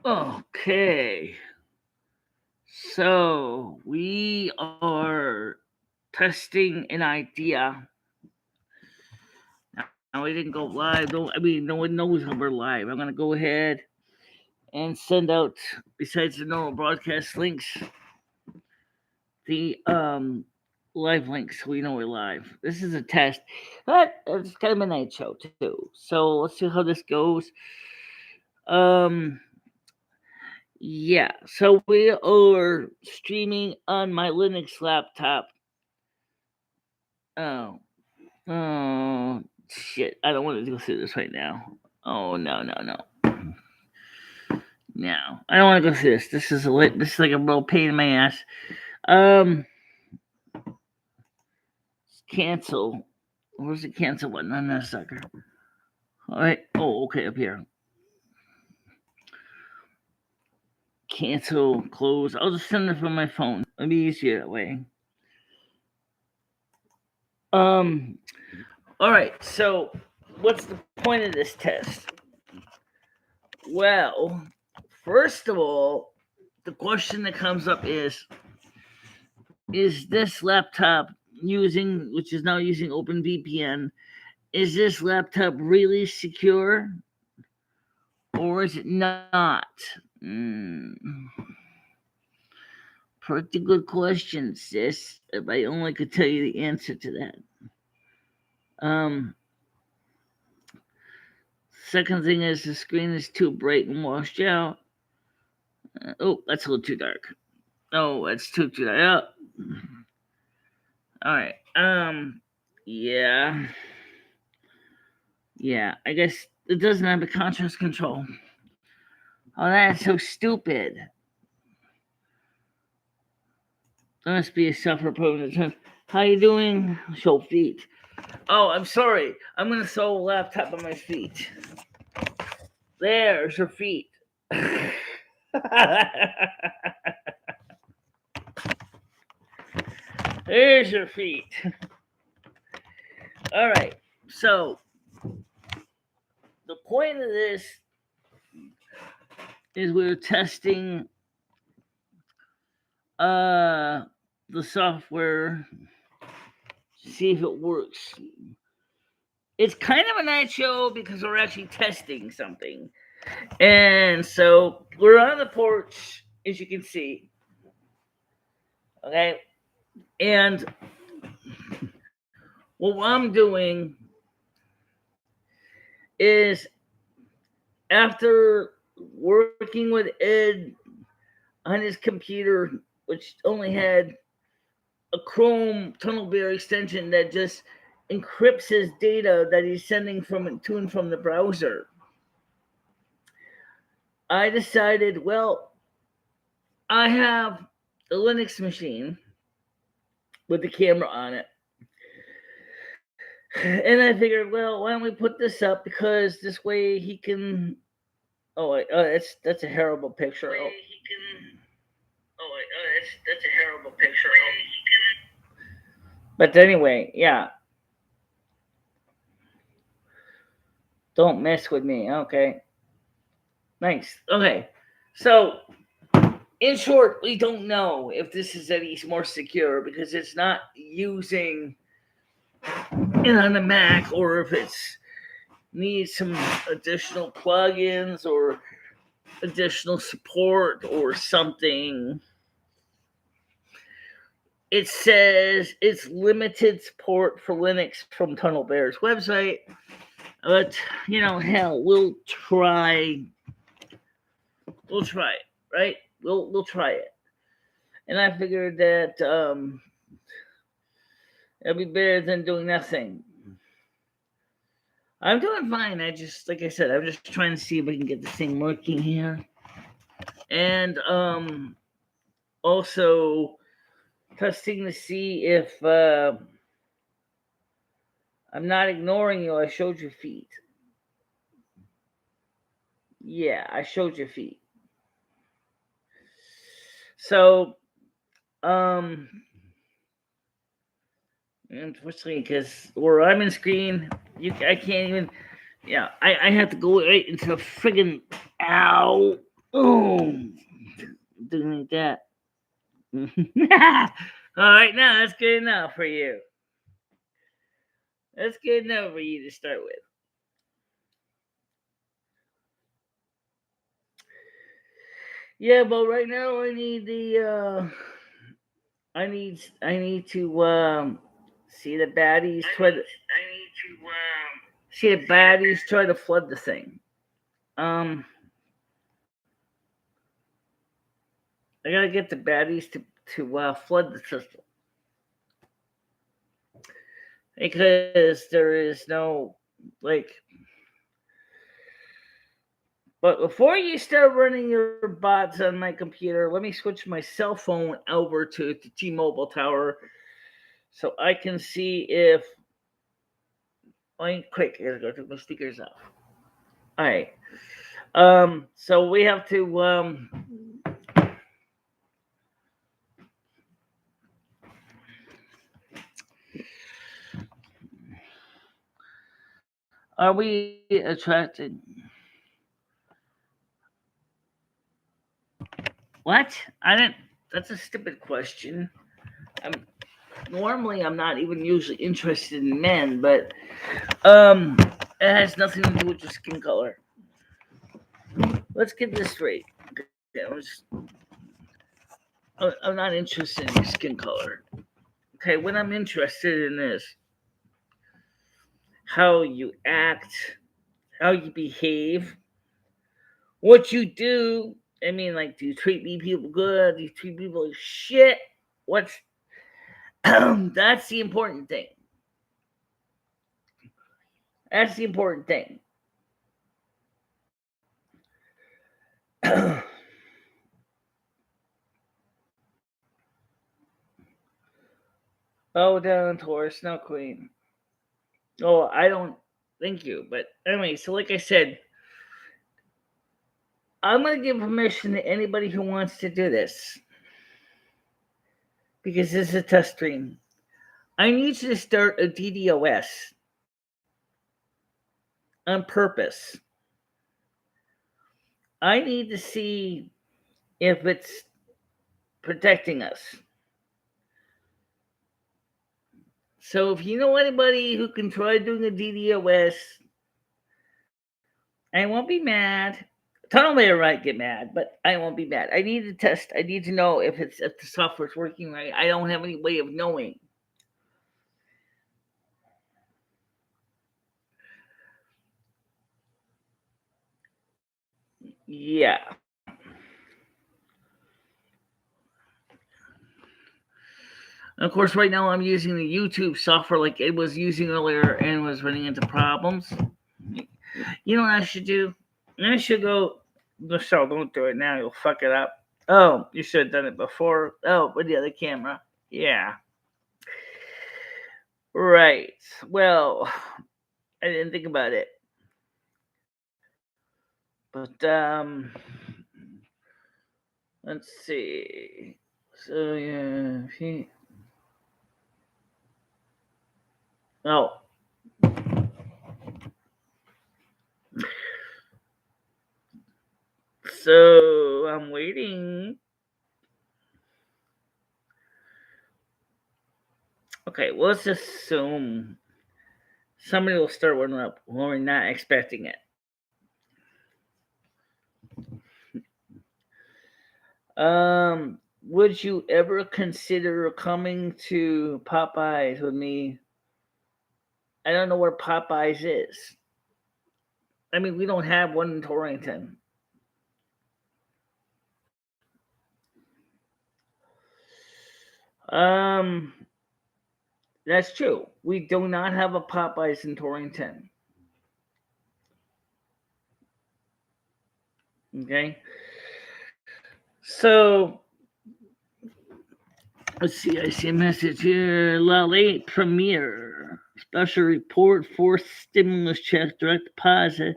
Okay. So we are testing an idea. Now we didn't go live. No one knows we're live. I'm gonna go ahead and send out, besides the normal broadcast links, the live links so we know we're live. This is a test. But it's kind of a night show too. So let's see how this goes. Um yeah, so we are streaming on my Linux laptop. Oh, oh, shit! I don't want to go through this right now. Oh no, no! I don't want to go through this. This is like a real pain in my ass. Um, cancel. Where's the cancel button on that sucker? All right. Oh, okay, up here. Cancel, close. I'll just send it from my phone. It'll be easier that way. All right. So, what's the point of this test? Well, first of all, the question that comes up is this laptop which is now using OpenVPN, is this laptop really secure or is it not? Pretty good question, sis. If I only could tell you the answer to that. Second thing is the screen is too bright and washed out. Oh, that's a little too dark. Oh, that's too dark. Oh. All right. Yeah. Yeah, I guess it doesn't have a contrast control. Oh, that's so stupid. There must be a self-reported. How you doing? Show feet. Oh, I'm sorry. I'm gonna throw a laptop on my feet. There's your feet. There's your feet. All right. So the point of this is we're testing the software, see if it works. It's kind of a night show because we're actually testing something. And so we're on the porch, as you can see. Okay. And what I'm doing is, after working with Ed on his computer, which only had a Chrome tunnelbear extension that just encrypts his data that he's sending to and from the browser, I decided, well, I have a Linux machine with the camera on it. And I figured, well, why don't we put this up, because this way he can. That's a horrible picture. That's a horrible picture. But anyway, yeah. Don't mess with me. Okay. Nice. Okay. So, in short, we don't know if this is any more secure because it's not using it on the Mac, or if it's needs some additional plugins or additional support or something. It says it's limited support for Linux from tunnelbear's website, but hell, we'll try. We'll try it, right? We'll try it. And I figured that it'll be better than doing nothing. I'm doing fine. Like I said, I'm just trying to see if I can get this thing working here. And also testing to see if I'm not ignoring you. I showed your feet. Yeah, I showed your feet. So, unfortunately, because where I'm in screen, I can't even. Yeah, I have to go right into the friggin' ow. Oh. All right, now that's good enough for you. That's good enough for you to start with. Yeah, but right now I need the I need to see the baddies try to see the baddies try to flood the thing. Um, I gotta get the baddies to flood the system because there is no like. But before you start running your bots on my computer, let me switch my cell phone over to the T-Mobile tower so I can see if. Quick, I gotta go take my speakers off. All right. So we have to are we attracted? What? I didn't. That's a stupid question. I'm normally I'm not even usually interested in men, but it has nothing to do with your skin color. Let's get this straight. Okay, I'm not interested in your skin color. Okay, what I'm interested in is how you act, how you behave, what you do. I mean, like, do you treat people good? Do you treat people like shit? What's that's the important thing. That's the important thing. Oh, down Taurus, Snow Queen. Oh, I don't. Thank you. But anyway, so like I said, I'm going to give permission to anybody who wants to do this because this is a test stream. I need you to start a DDoS on purpose. I need to see if it's protecting us. So if you know anybody who can try doing a DDoS, I won't be mad. Tunnelbear might get mad, but I won't be mad. I need to test. I need to know if the software's working right. I don't have any way of knowing. Yeah. And of course, right now I'm using the YouTube software like it was using earlier and was running into problems. You know what I should do? I should go. Michelle, don't do it now. You'll fuck it up. Oh, you should have done it before. Oh, with the other camera. Yeah. Right. Well, I didn't think about it. But let's see. So yeah, oh. So I'm waiting. Okay, well, let's assume somebody will start one up when we're not expecting it. Would you ever consider coming to Popeyes with me? I don't know where Popeyes is. I mean, we don't have one in Torrington. Um, that's true. We do not have a Popeyes in Torrington. Okay. So let's see. I see a message here. La late premiere. Special report, fourth stimulus check, direct deposit.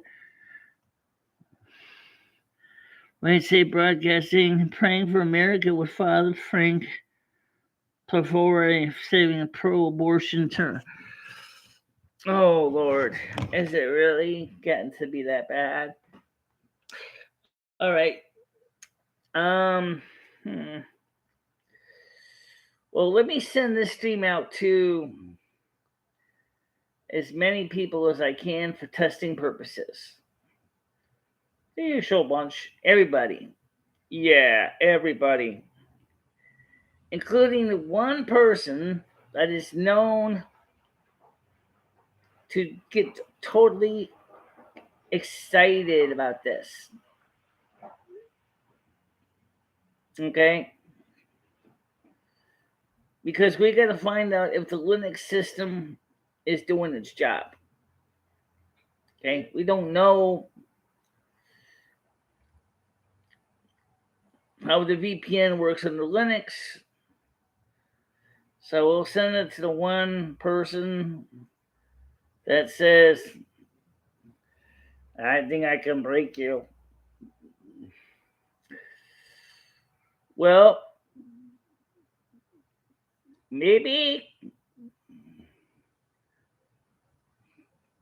Wednesday broadcasting, praying for America with Father Frank Pavore saving a pro-abortion term. Oh Lord, is it really getting to be that bad? All right. Hmm. Well, let me send this stream out to as many people as I can for testing purposes. The usual bunch. Everybody. Yeah, everybody. Including the one person that is known to get totally excited about this. Okay? Because we got to find out if the Linux system is doing its job. Okay? We don't know how the VPN works under Linux. So we'll send it to the one person that says, I think I can break you. Well, maybe.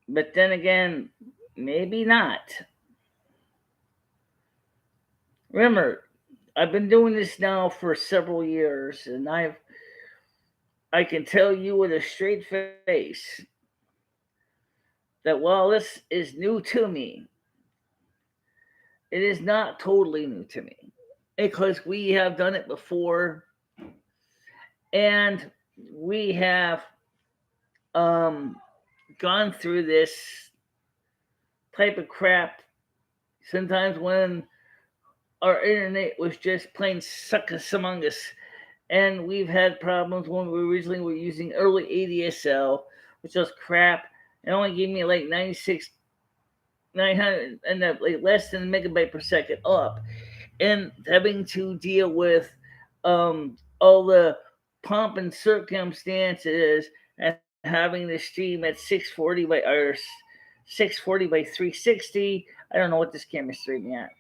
But then again, maybe not. Remember, I've been doing this now for several years, and I can tell you with a straight face that while this is new to me, it is not totally new to me because we have done it before, and we have gone through this type of crap sometimes when our internet was just plain suckus among us. And we've had problems when we originally were using early ADSL, which was crap. It only gave me like 900, and like less than a megabyte per second up. And having to deal with all the pomp and circumstances and having to stream at 640 by 360. I don't know what this camera's streaming at.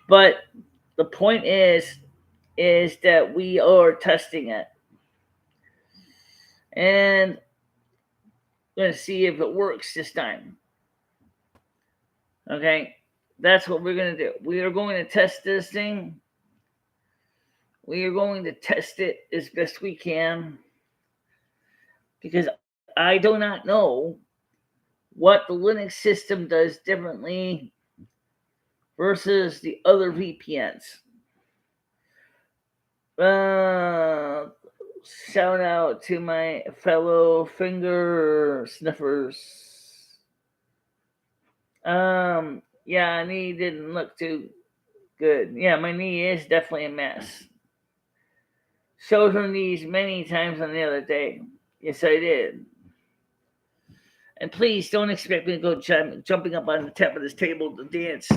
But the point is that we are testing it. And we're going to see if it works this time. Okay? That's what we're going to do. We are going to test this thing. We are going to test it as best we can. Because I do not know what the Linux system does differently versus the other VPNs. Shout out to my fellow finger sniffers. Yeah, knee didn't look too good. Yeah, my knee is definitely a mess. Showed her knees many times on the other day. Yes, I did. And please don't expect me to go jumping up on the top of this table to dance.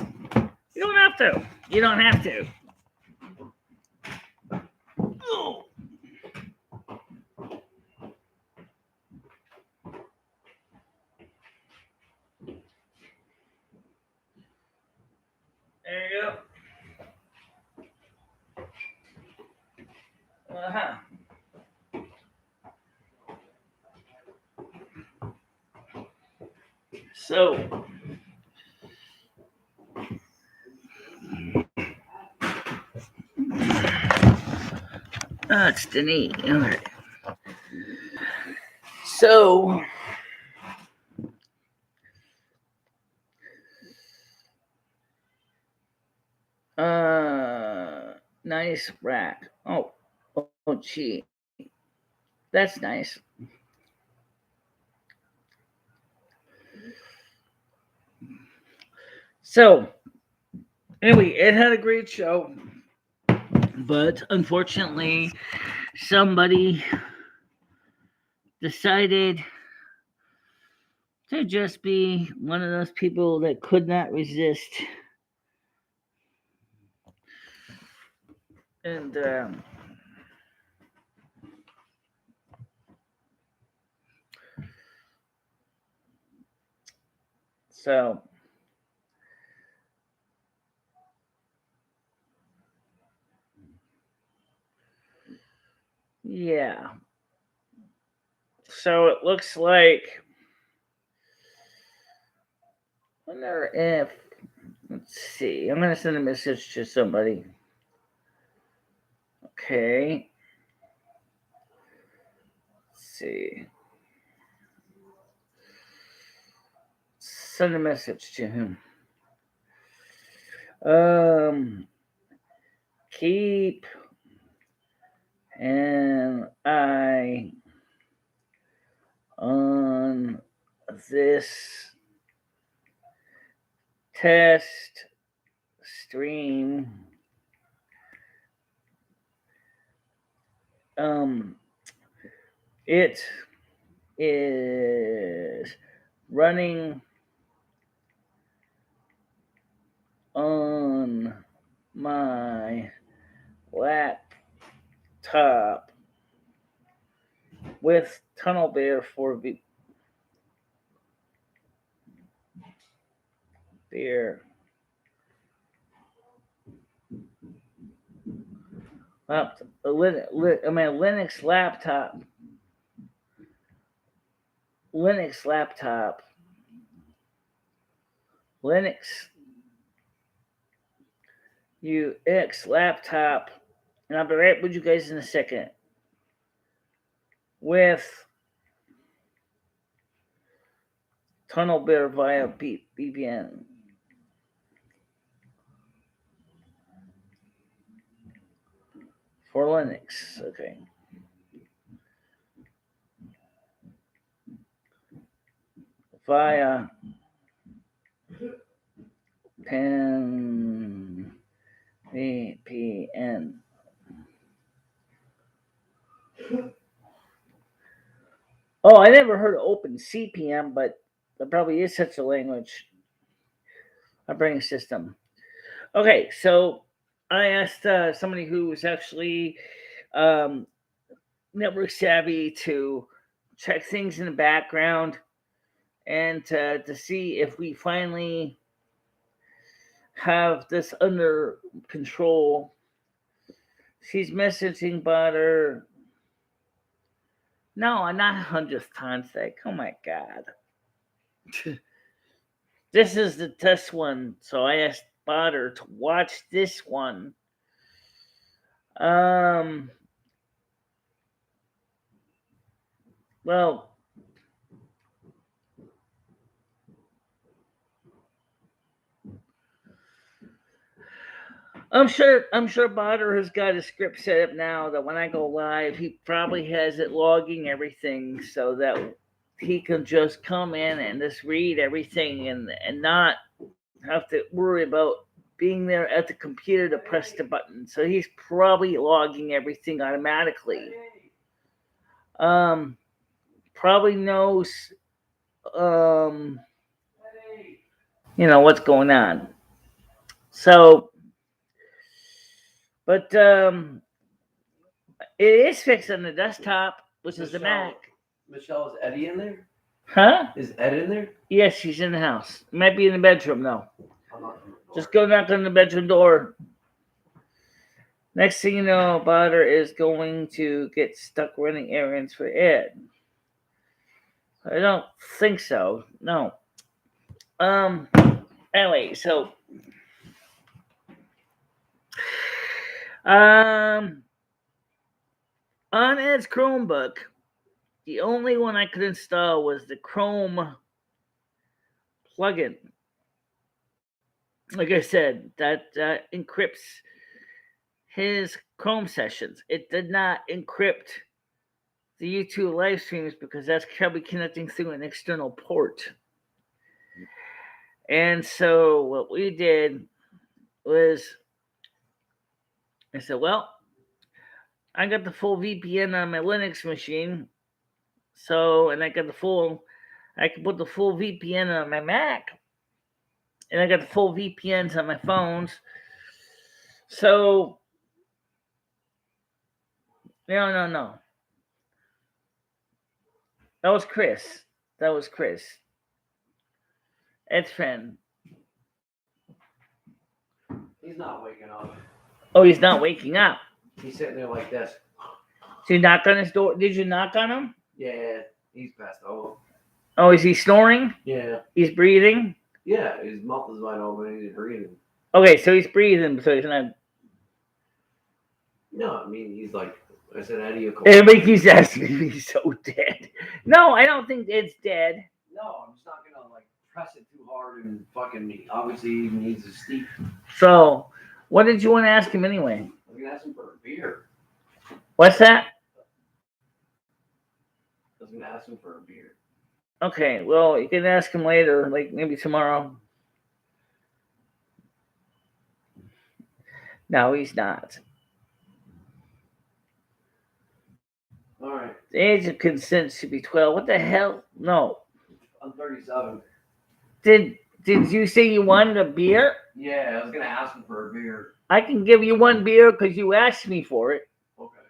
You don't have to. You don't have to. Oh. There you go. Uh-huh. So, that's the knee. All right. So, nice rack. Oh, gee. That's nice. So, anyway, it had a great show. But unfortunately, somebody decided to just be one of those people that could not resist. And so yeah. So it looks like I wonder if, let's see, I'm gonna send a message to somebody. Okay. see. Send a message to him. Keep an eye on this test stream. It is running on my laptop with tunnelbear for beer. Linux laptop. Linux UX laptop. And I'll be right with you guys in a second. With tunnelbear via VPN. For Linux, okay. Via VPN. Oh, I never heard of Open CPM, but there probably is such a language. Operating system. Okay, so I asked somebody who was actually network savvy to check things in the background and to see if we finally have this under control. She's messaging Butter. No, I'm not 100th time sake. Oh my God. This is the test one. So I asked Butter to watch this one. Well, I'm sure Botter has got a script set up now that when I go live, he probably has it logging everything so that he can just come in and just read everything and not have to worry about being there at the computer to press the button. So he's probably logging everything automatically. Probably knows what's going on. So but it is fixed on the desktop, which is the Mac. Michelle, is Eddie in there? Huh? Is Ed in there? Yes, she's in the house. Might be in the bedroom though. Just go knock on the bedroom door. Next thing you know, Butter is going to get stuck running errands for Ed. I don't think so. No. Anyway, so on Ed's Chromebook, the only one I could install was the Chrome plugin. Like I said, that encrypts his Chrome sessions. It did not encrypt the YouTube live streams because that's probably connecting through an external port. And so what we did was I said, well, I got the full VPN on my Linux machine. So, and I can put the full VPN on my Mac. And I got the full VPNs on my phones. So, no. That was Chris. Ed's friend. He's not waking up. Oh, he's not waking up. He's sitting there like this. So you knocked on his door? Did you knock on him? Yeah, he's passed out. Oh, is he snoring? Yeah. He's breathing? Yeah, his mouth is wide open. He's breathing. Okay, so he's breathing, so he's not. No, I mean he's like I said Eddie Everybody keeps asking me if he's so dead. No, I don't think it's dead. No, I'm just not gonna like press it too hard and fucking. Obviously, he needs a steep. So, what did you want to ask him anyway? I'm gonna ask him for a beer. What's that? I was gonna ask him for a beer. Okay, well, you can ask him later, like maybe tomorrow. No, he's not. All right. The age of consent should be 12. What the hell? No. I'm 37. Did you say you wanted a beer? Yeah, I was gonna ask him for a beer. I can give you one beer because you asked me for it. Okay.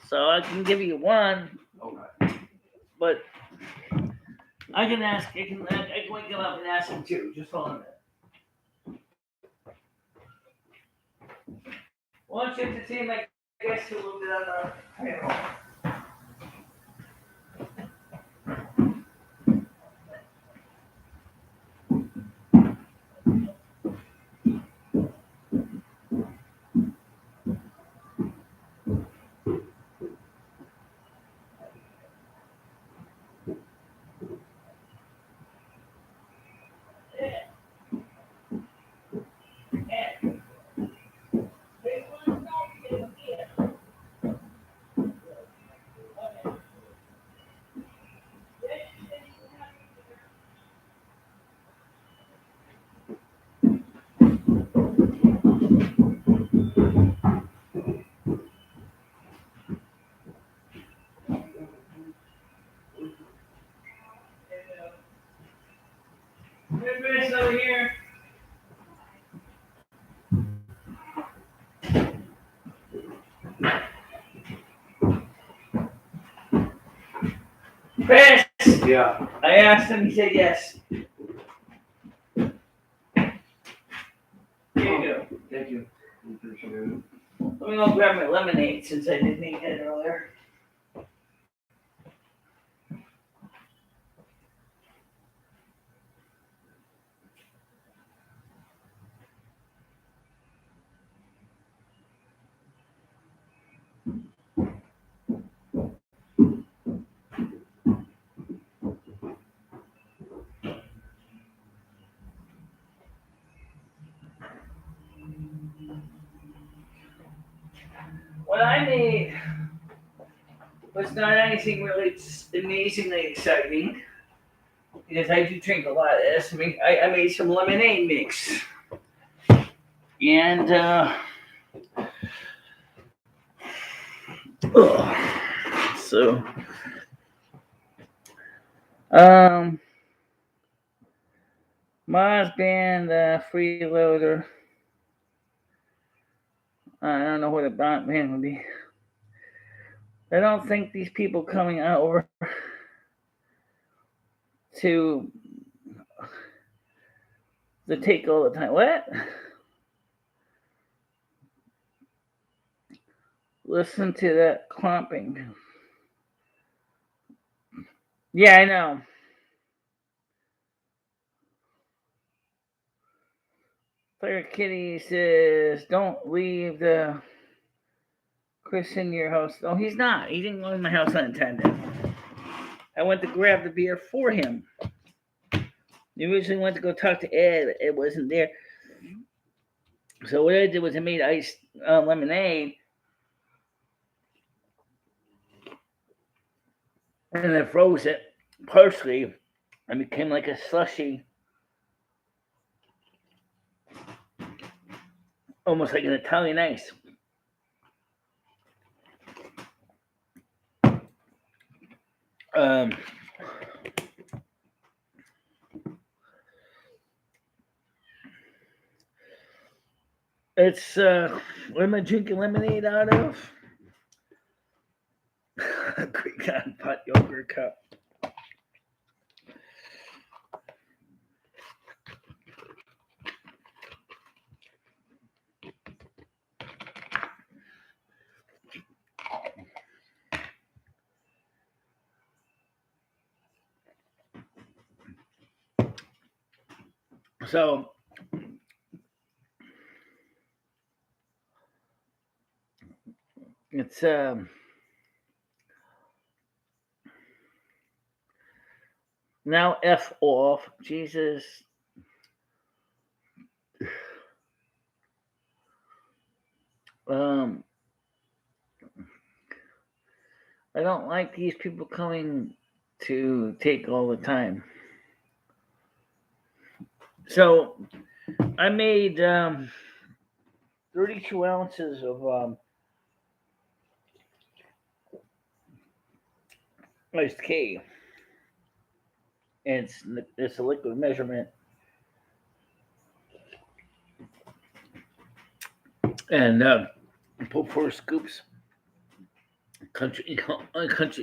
So I can give you one. Okay. But I can ask. I can wake him up and ask him too. Just hold on a minute. Why don't you entertain my guest a little bit on the panel? Everybody's over here. Chris! Yeah. I asked him, he said yes. Here you go. Thank you. Appreciate it. Let me go grab my lemonade since I didn't eat it earlier. What I made was not anything really amazingly exciting because I do drink a lot of this. I made some lemonade mix. And, so, Mars Band, Freeloader. I don't know what a band would be. I don't think these people coming over to the take all the time. What? Listen to that clomping. Yeah, I know. Player Kitty says, "Don't leave the Chris in your house." Oh, he's not. He didn't go in my house unattended. I went to grab the beer for him. He originally went to go talk to Ed. Ed wasn't there. So what I did was I made iced lemonade. And I froze it partially and became like a slushy. Almost like an Italian ice. It's what am I drinking lemonade out of? Greek on pot yogurt cup. So It's now F off. Jesus. I don't like these people coming to take all the time. So I made 32 ounces of iced K. And it's a liquid measurement. And put 4 scoops country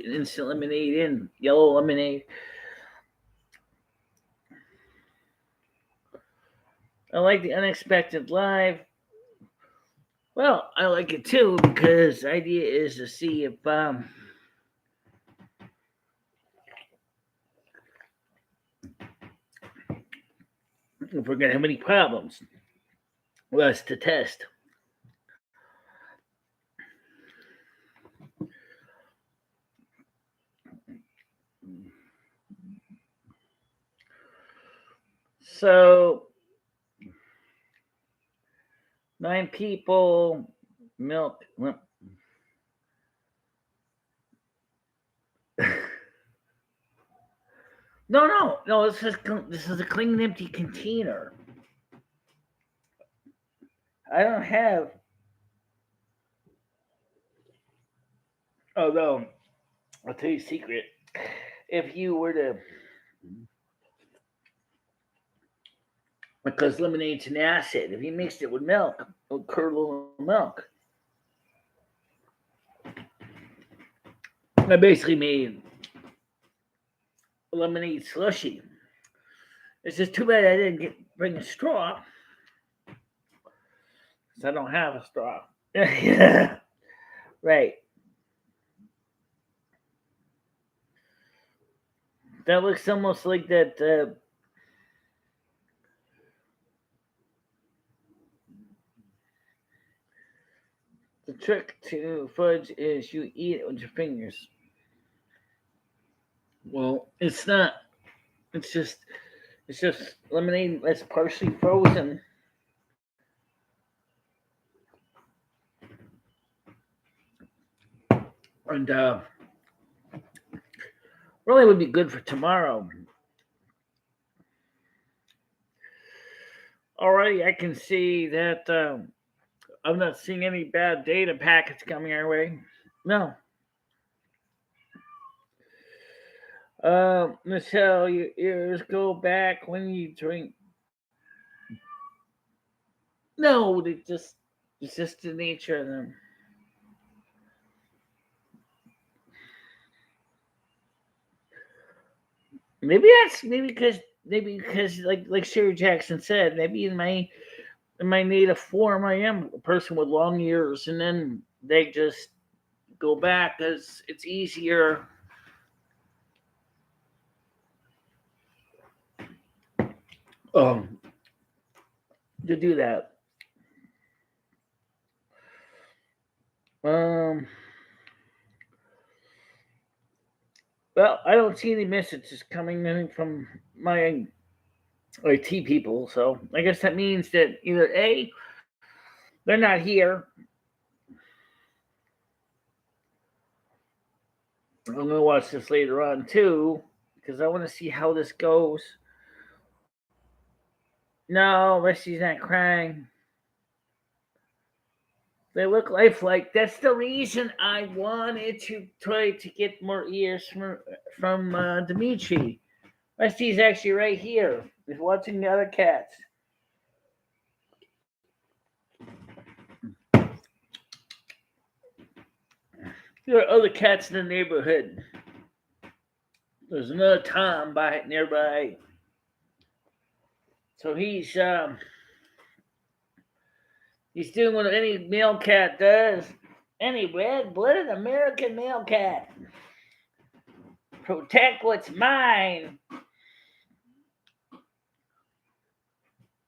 instant lemonade in, yellow lemonade. I like the unexpected live. Well, I like it too because the idea is to see if we're gonna have any problems. Well, that's to test. So 9 people, milk. No. This is a clean, empty container. I don't have. Although, I'll tell you a secret. If you were to, because lemonade's an acid, if you mixed it with milk, it would curdle milk. I basically made a lemonade slushy. It's just too bad I didn't bring a straw. Because I don't have a straw. Yeah. Right. That looks almost like that. The trick to fudge is you eat it with your fingers. Well, it's not. It's just lemonade that's partially frozen. And really would be good for tomorrow. Already, I can see that I'm not seeing any bad data packets coming our way. No. Michelle, your ears go back when you drink. No, it's just the nature of them. Maybe because like Sherry Jackson said, maybe in my native form I am a person with long ears, and then they just go back because it's easier. To do that. Well, I don't see any messages coming in from my IT people, so I guess that means that either A, they're not here. I'm gonna watch this later on too, because I want to see how this goes. No, Rusty's not crying. They look lifelike. That's the reason I wanted to try to get more ears from Dimitri. Rusty's actually right here. He's watching the other cats. There are other cats in the neighborhood. There's another Tom nearby. So he's doing what any male cat does. Any red-blooded American male cat. Protect what's mine.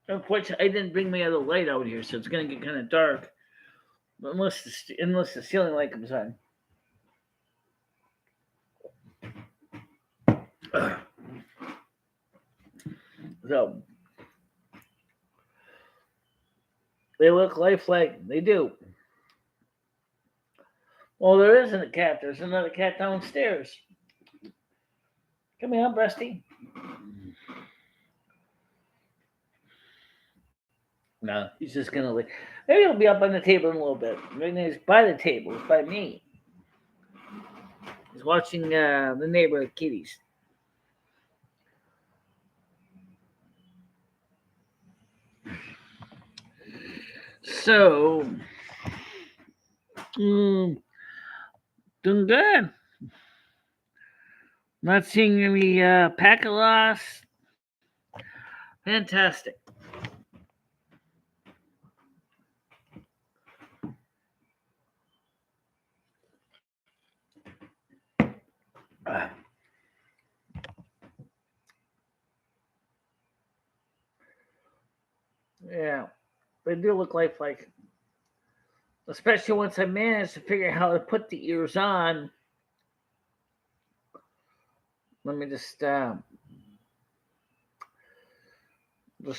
Unfortunately, I didn't bring my other light out here, so it's gonna get kind of dark. unless the ceiling light comes on. So they look lifelike. They do. Well, there isn't a cat. There's another cat downstairs. Come here, Breasty. No, he's just gonna like. Maybe he'll be up on the table in a little bit. Right now he's by the table. It's by me. He's watching the neighborhood kitties. So, doing good. Not seeing any packet loss. Fantastic. Yeah, they do look lifelike. Especially once I managed to figure out how to put the ears on. Let me just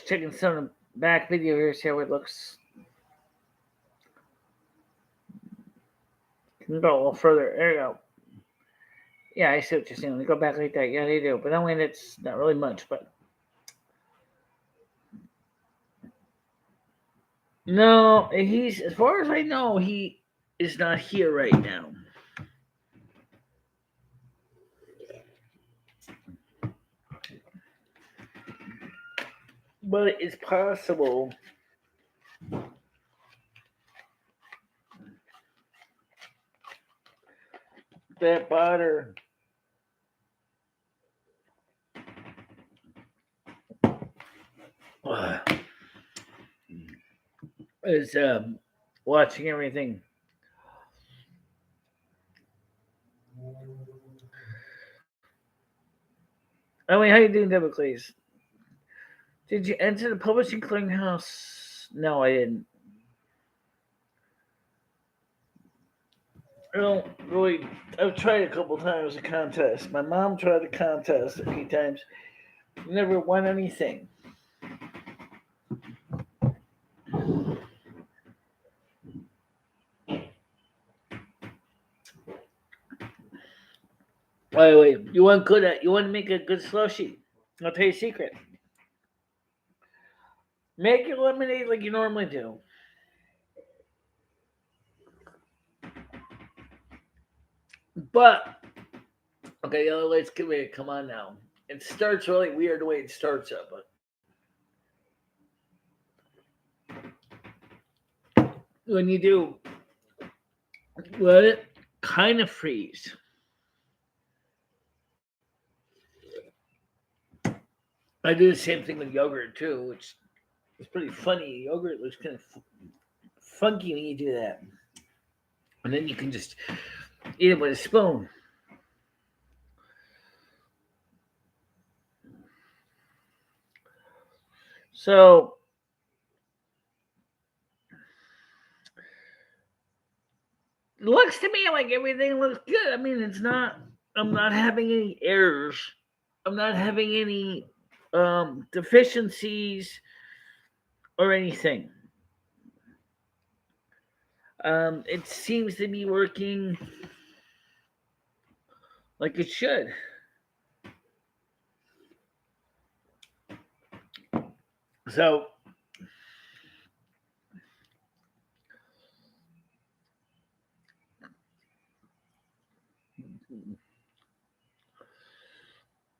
checking some of the back video here, see how it looks. Can go a little further. There you go. Yeah, I see what you're saying. They go back like that. Yeah, they do. But I mean, it's not really much. But no, he's, as far as I know, he is not here right now. But it's possible that Botter is watching everything. I mean, how you doing, Democles? Did you enter the publishing clearinghouse? No, I didn't. I don't really. I've tried a couple times a contest. My mom tried a contest a few times. Never won anything. By the way, you want to make a good slushy. I'll tell you a secret. Make your lemonade like you normally do. But okay, let's give it. Come on now. It starts really weird the way it starts up, but when you do, let it kind of freeze. I do the same thing with yogurt too, which is pretty funny. Yogurt looks kind of funky when you do that, and then you can just eat it with a spoon. So it looks to me like everything looks good. I mean, it's not. I'm not having any errors. I'm not having any deficiencies or anything. It seems to be working like it should. So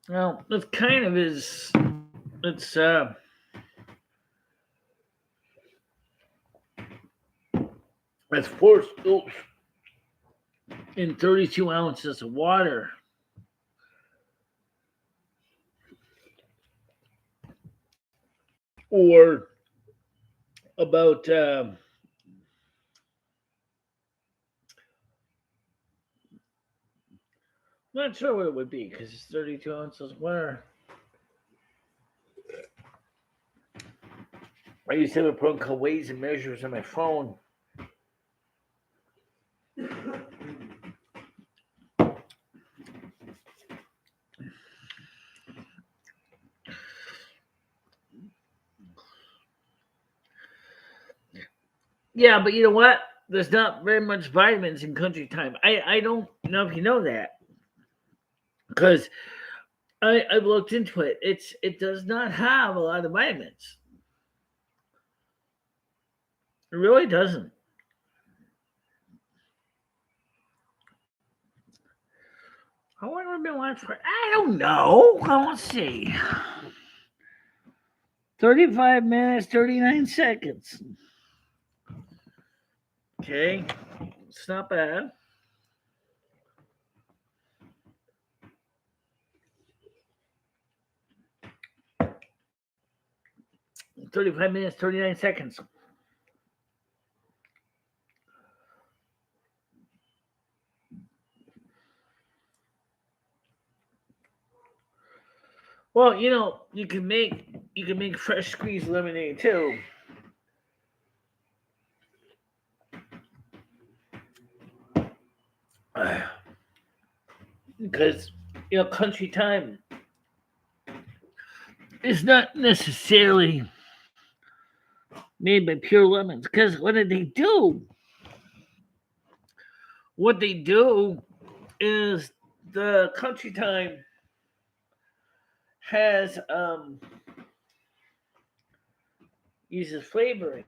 well, it kind of is. It's it's forced in 32 ounces of water. Or about not sure what it would be because it's 32 ounces of water. I used to have a program called Weighs and Measures on my phone. Yeah, but you know what? There's not very much vitamins in country time. I don't know if you know that because I've looked into it. It does not have a lot of vitamins. It really doesn't. How long have I been live for? I don't know. Let's see. 35 minutes, 39 seconds. Okay. It's not bad. 35 minutes, 39 seconds. Well, you can make fresh squeezed lemonade too. Because country time is not necessarily made by pure lemons. Because what did they do? What they do is the country time has uses flavoring.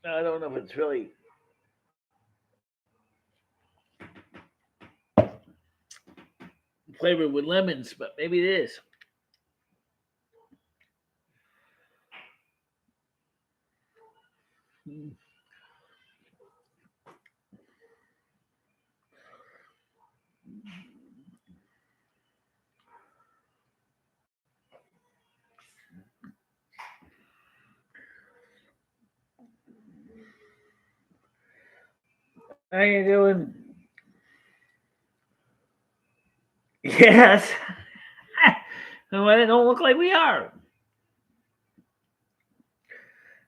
I don't know if it's really flavored with lemons, but maybe it is. How you doing? Yes. Well, it don't look like we are.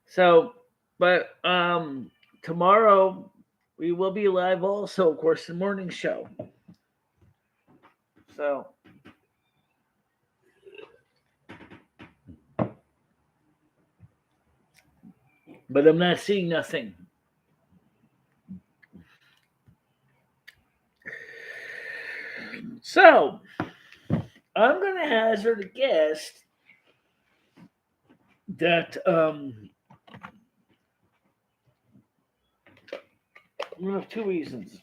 So, but tomorrow we will be live also, of course, the morning show. So, but I'm not seeing nothing. So, I'm going to hazard a guess that one of two reasons.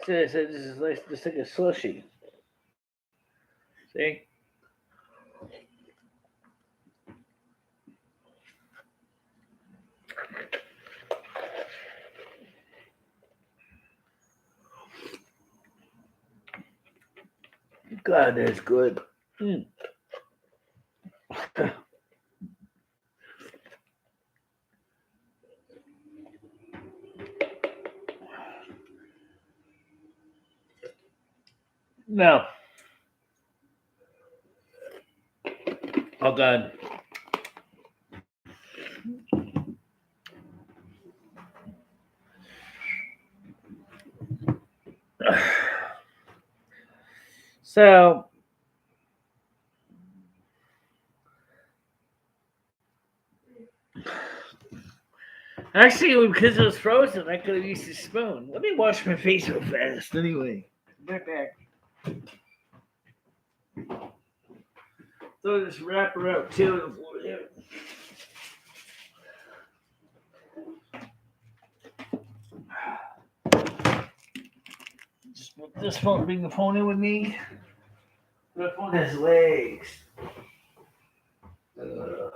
So this is like just like a slushy. See? God, that's good. Mm. No. Oh God. So actually, because it was frozen, I could have used a spoon. Let me wash my face real fast. Anyway, right back. Throw this wrapper out too. This phone, bring the phone in with me. The phone has legs. Uh,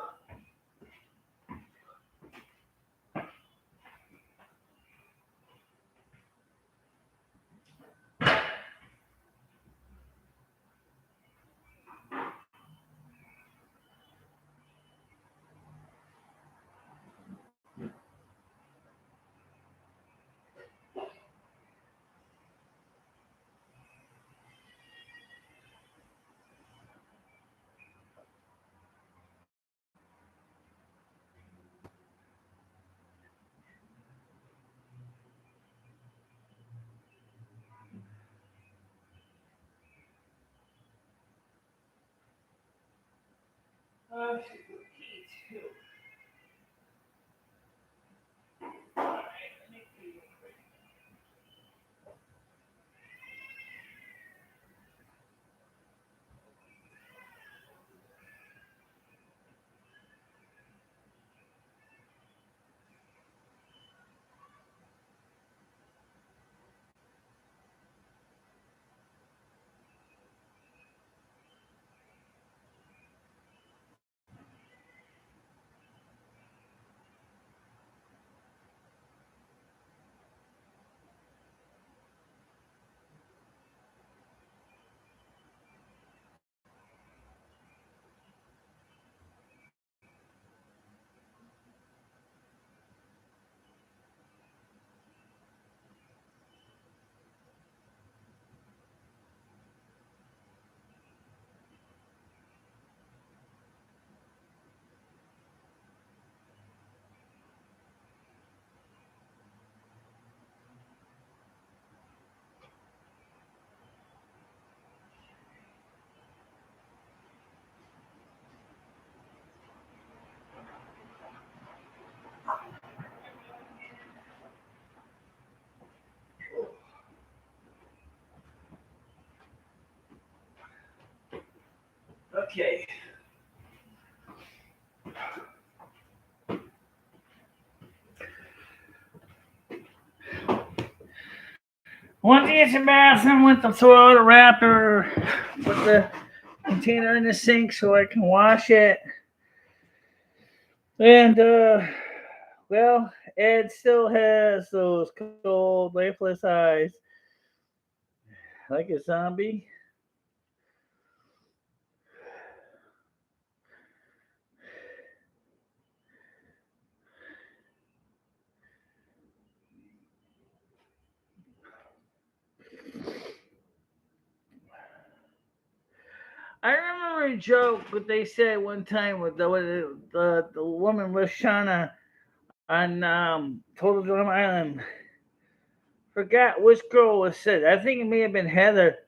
Okay. Went to use the bathroom, went to throw out a wrapper, put the container in the sink so I can wash it. And, well, Ed still has those cold, lifeless eyes like a zombie. I remember a joke what they said one time with the woman Lashana on Total Drum Island. Forgot which girl was said. I think it may have been Heather.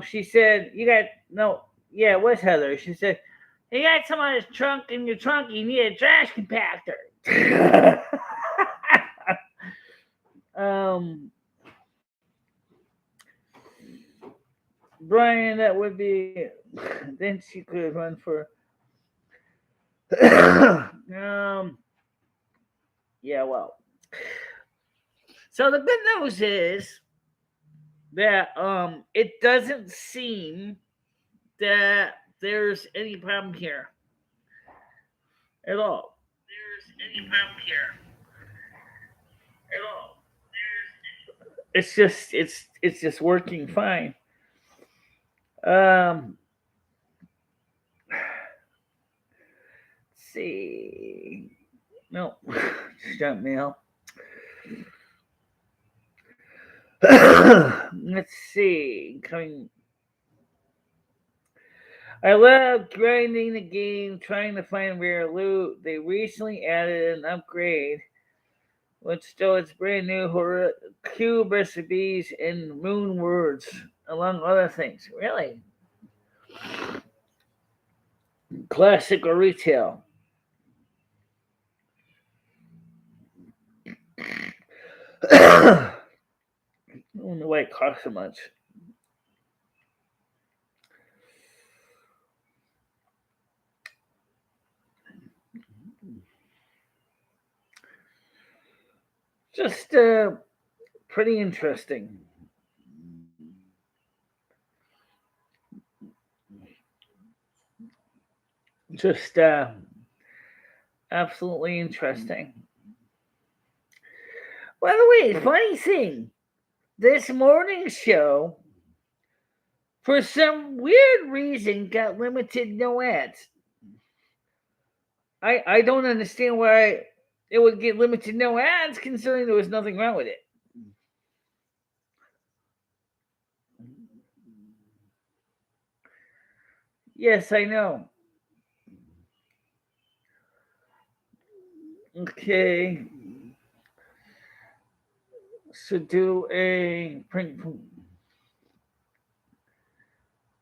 She said, "You got no, yeah, it was Heather." She said, "You got some of this trunk in your trunk. You need a trash compactor." um, Brian, that would be. Then she could run for. Yeah, well. So the good news is that it doesn't seem that there's any problem here at all. There's any problem here at all. It's just working fine. Um, let's see. No, junk mail. Let's see. Coming. I love grinding the game, trying to find rare loot. They recently added an upgrade, which still its brand new cube recipes and moon words, among other things. Really, classic or retail. I don't know why it costs so much. Just pretty interesting. Just absolutely interesting. By the way, funny thing, this morning's show, for some weird reason, got limited no ads. I don't understand why it would get limited no ads, considering there was nothing wrong with it. Yes, I know. Okay, so do a print.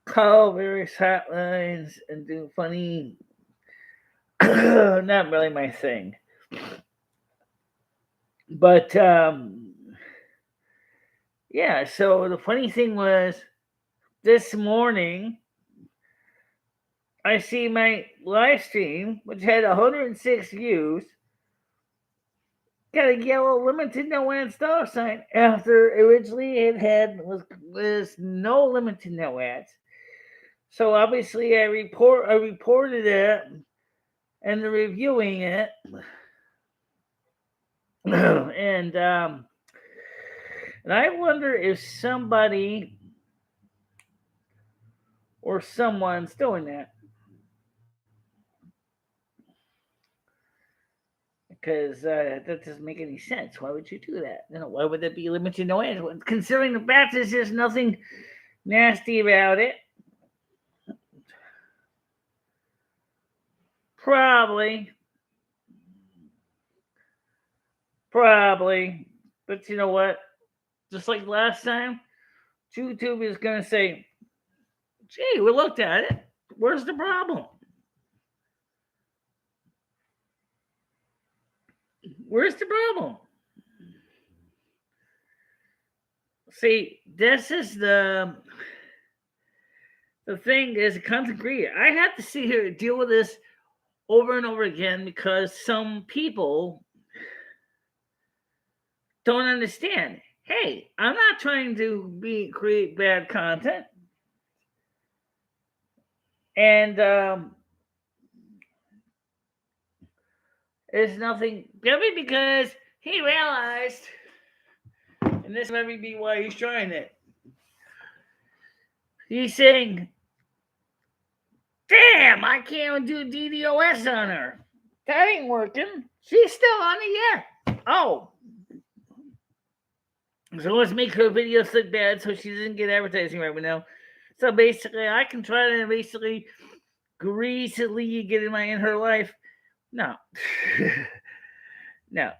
call various hotlines and do funny. Not really my thing. But yeah, so the funny thing was this morning I see my live stream, which had 106 views, got a yellow limited no ad stop sign after originally it was no limited no ads. So obviously I reported it and the reviewing it, and I wonder if somebody or someone's doing that. Because that doesn't make any sense. Why would you do that? Why would there be limited no ads? Considering the fact there's just nothing nasty about it. Probably. But you know what? Just like last time, YouTube is going to say, gee, we looked at it. Where's the problem? Where's the problem? See, this is the thing is a content creator. I have to sit here and deal with this over and over again because some people don't understand. Hey, I'm not trying to create bad content, and it's nothing. Maybe because he realized, and this might be why he's trying it. He's saying, "Damn, I can't do DDoS on her. That ain't working. She's still on it yet. Oh." So let's make her videos look bad so she doesn't get advertising right now. So basically, I can try to basically greasily get in her life. No. No.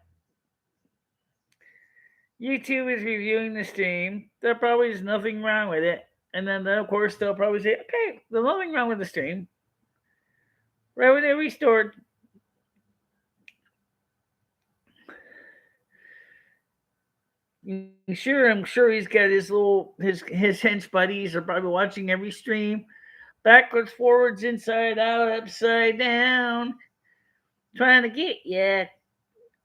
YouTube is reviewing the stream. There probably is nothing wrong with it. And then, of course, they'll probably say, okay, there's nothing wrong with the stream. Revenue restored. I'm sure he's got his hench buddies are probably watching every stream. Backwards, forwards, inside out, upside down. Trying to get you.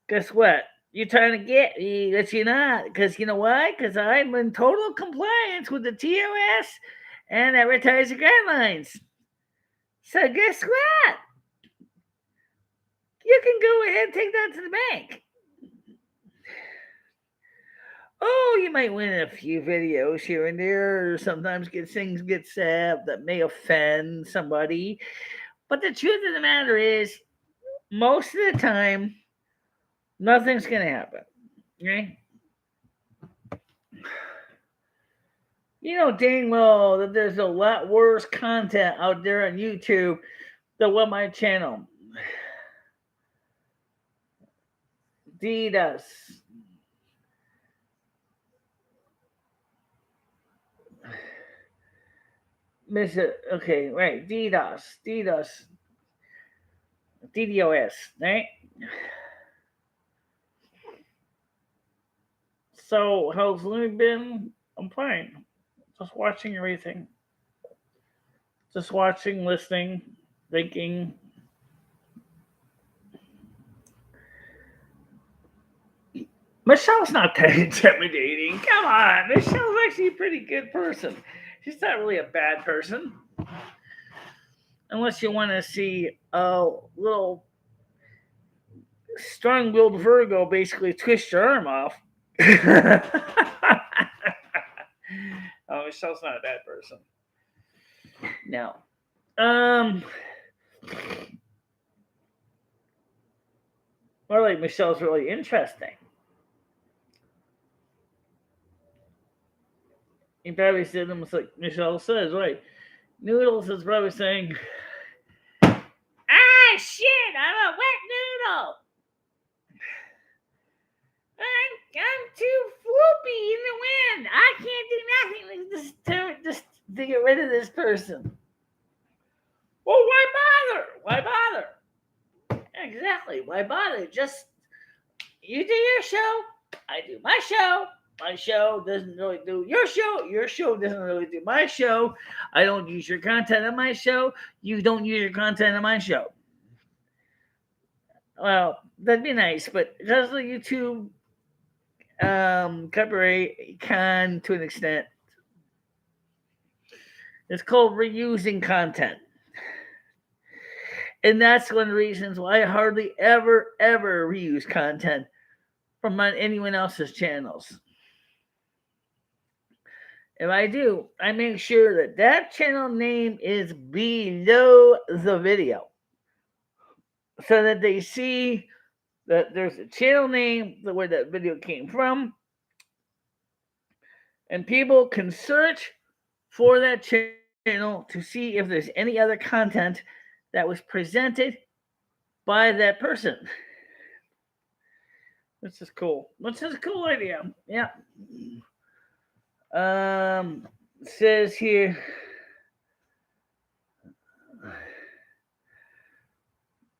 Guess what? You're trying to get me, but you're not. Because you know why? Because I'm in total compliance with the TOS and advertiser guidelines. So guess what? You can go ahead and take that to the bank. Oh, you might win a few videos here and there, or sometimes things get said that may offend somebody. But the truth of the matter is, most of the time, nothing's going to happen. Okay? You know dang well that there's a lot worse content out there on YouTube than what my channel. DDoS. Miss it. Okay, right. DDoS. DDoS, right? So, how's Louis been? I'm fine. Just watching everything. Just watching, listening, thinking. Michelle's not that intimidating. Come on. Michelle's actually a pretty good person. She's not really a bad person. Unless you want to see a little strong-willed Virgo basically twist your arm off. Oh, Michelle's not a bad person. No. More like Michelle's really interesting. He probably said almost like Michelle says, right? Noodles is probably saying, ah, shit, I'm a wet noodle. I'm too floopy in the wind. I can't do nothing. to get rid of this person. Well, why bother? Why bother? Exactly. Why bother? Just you do your show. I do my show. My show doesn't really do your show. Your show doesn't really do my show. I don't use your content on my show. You don't use your content on my show. Well, that'd be nice, but does the YouTube copyright can to an extent. It's called reusing content. And that's one of the reasons why I hardly ever reuse content from anyone else's channels. If I do, I make sure that that channel name is below the video so that they see that there's a channel name where that video came from, and people can search for that channel to see if there's any other content that was presented by that person. This is cool. This is a cool idea. Yeah. Says here.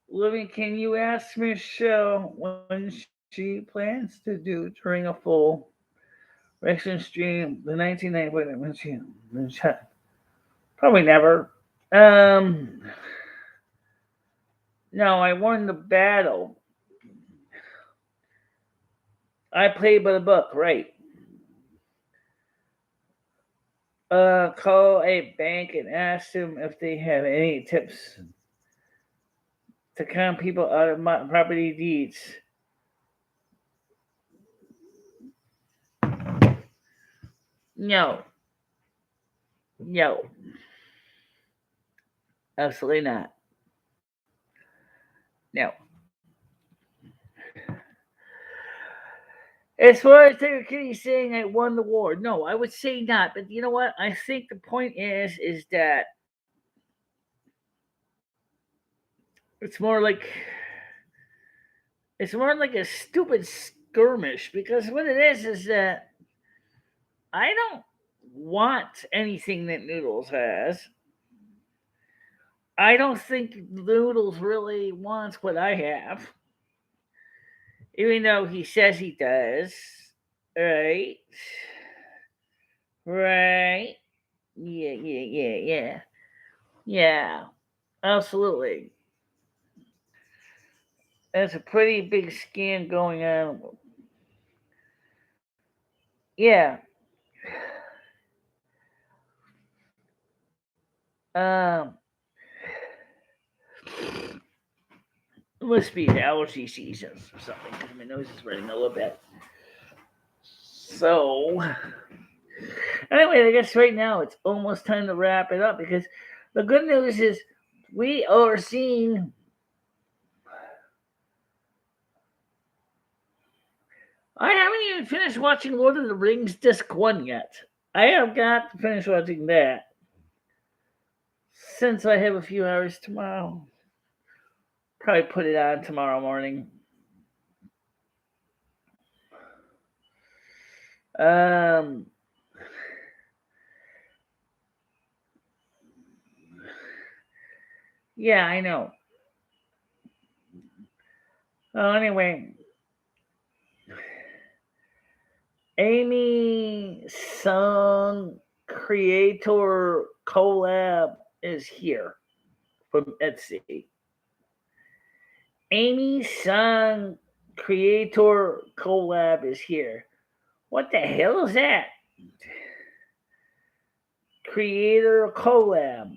Living, can you ask Michelle when she plans to do during a full Wrestling stream the 1990 when she probably never. No, I won the battle. I played by the book, right? Call a bank and ask them if they have any tips to con people out of my property deeds. No. Absolutely not. No. As far as Taylor Kitty saying I won the war, no, I would say not. But you know what? I think the point is that it's more like a stupid skirmish, because what it is that I don't want anything that Noodles has. I don't think Noodles really wants what I have, even though he says he does. Right? Right? Yeah. Absolutely. There's a pretty big scam going on. Yeah. Um, it must be the allergy season or something because my nose is running a little bit. So, anyway, I guess right now it's almost time to wrap it up, because the good news is we are seeing. I haven't even finished watching Lord of the Rings Disc 1 yet. I have got to finish watching that since I have a few hours tomorrow. Probably put it on tomorrow morning. Yeah, I know. Well, anyway, Amy Song Creator Collab is here from Etsy. Amy Song Creator Collab is here. What the hell is that? Creator Collab.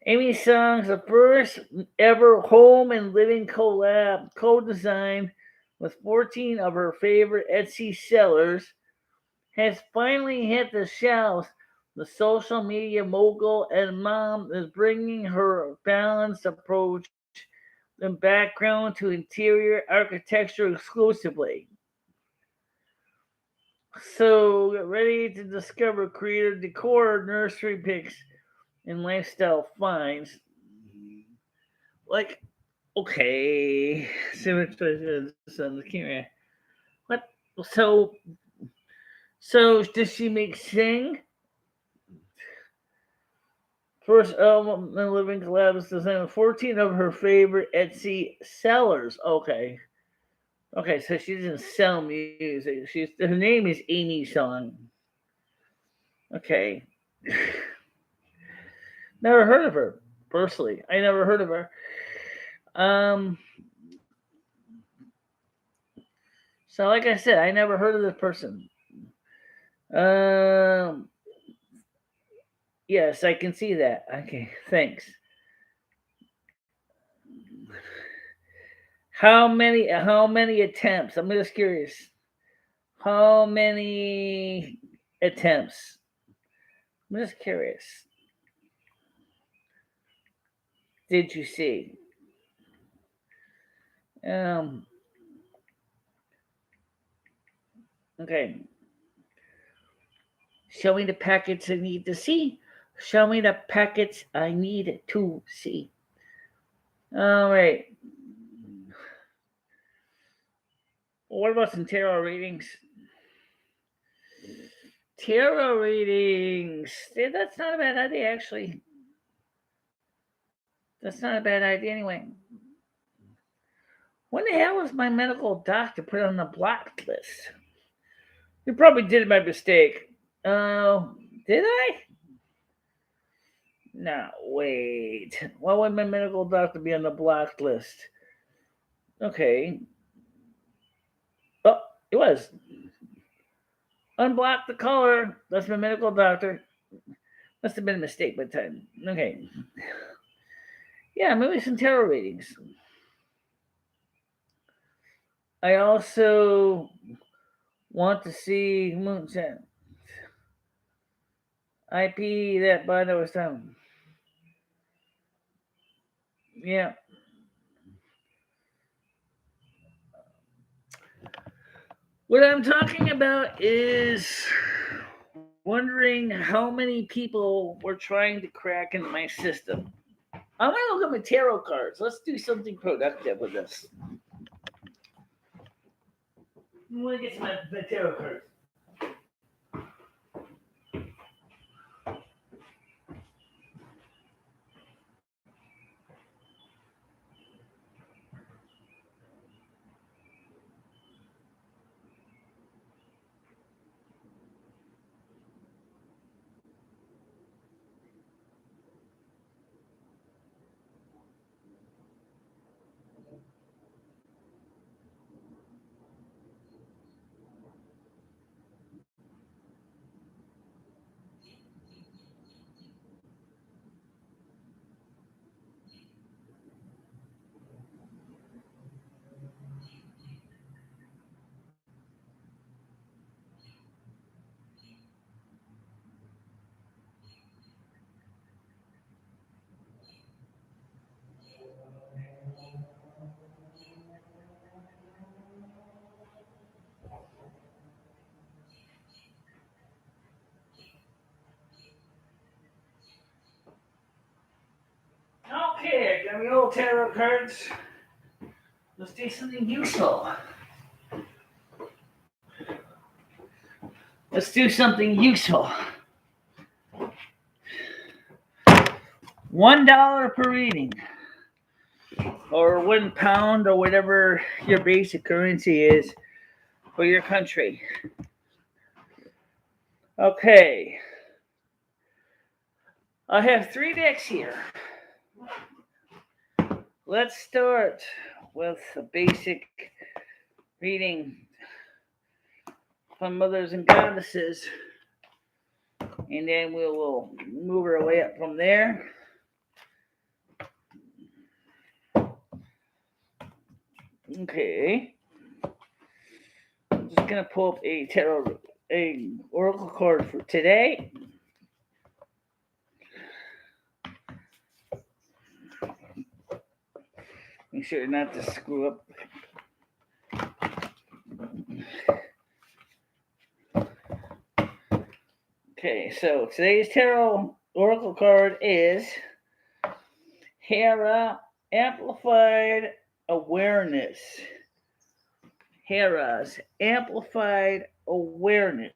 Amy Song's the first ever home and living collab, co-designed with 14 of her favorite Etsy sellers, has finally hit the shelves. The social media mogul and mom is bringing her balanced approach and background to interior architecture exclusively. So get ready to discover creative decor, nursery picks, and lifestyle finds. Like, okay, so on the camera. What? So does she make Sing? First album in living collabs design 14 of her favorite Etsy sellers. Okay. Okay, so she doesn't sell music. Her name is Amy Song. Okay. Never heard of her personally. I never heard of her. Um. So, like I said, I never heard of this person. Um. Yes, I can see that. Okay, thanks. How many attempts? I'm just curious. How many attempts? I'm just curious. Did you see? Um. Okay. Show me the packets I need to see. Show me the packets I need to see. All right. What about some tarot readings? Tarot readings. Yeah, that's not a bad idea, actually. That's not a bad idea, anyway. When the hell was my medical doctor put on the blocked list? You probably did it by mistake. Oh, did I? No, wait. Why would my medical doctor be on the blocked list? Okay. Oh, it was. Unblock the caller. That's my medical doctor. Must have been a mistake by the time. Okay. Yeah, maybe some tarot readings. I also want to see Moonshine. IP that by the was done. Yeah. What I'm talking about is wondering how many people were trying to crack into my system. I'm gonna look at my tarot cards. Let's do something productive with this. I'm gonna get my tarot cards. Okay, I got my old tarot cards. Let's do something useful. Let's do something useful. $1 per reading, or £1, or whatever your basic currency is for your country. Okay. I have 3 decks here. Let's start with a basic reading from Mothers and Goddesses, and then we will move our way up from there. Okay. I'm just gonna pull up a oracle card for today. Make sure not to screw up. Okay, so today's tarot oracle card is Hera Amplified Awareness. Hera's Amplified Awareness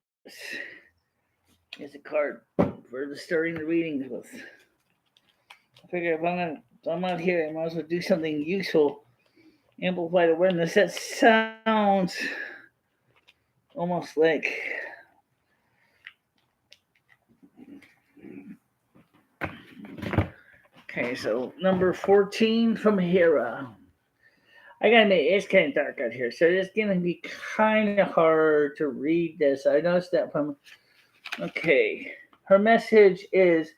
is a card for starting the readings with. I figure if I'm out here, I might as well do something useful. Amplified awareness. That sounds almost like okay. So number 14 from Hera. I gotta admit, it's kind of dark out here, so it's gonna be kind of hard to read this. I noticed that from. Okay, her message is: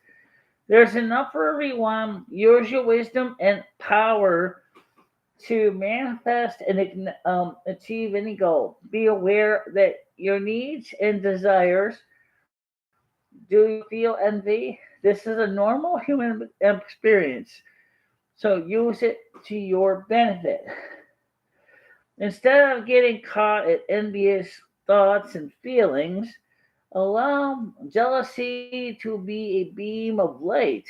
there's enough for everyone. Use your wisdom and power to manifest and achieve any goal. Be aware that your needs and desires. Do you feel envy? This is a normal human experience, so use it to your benefit. Instead of getting caught in envious thoughts and feelings, allow jealousy to be a beam of light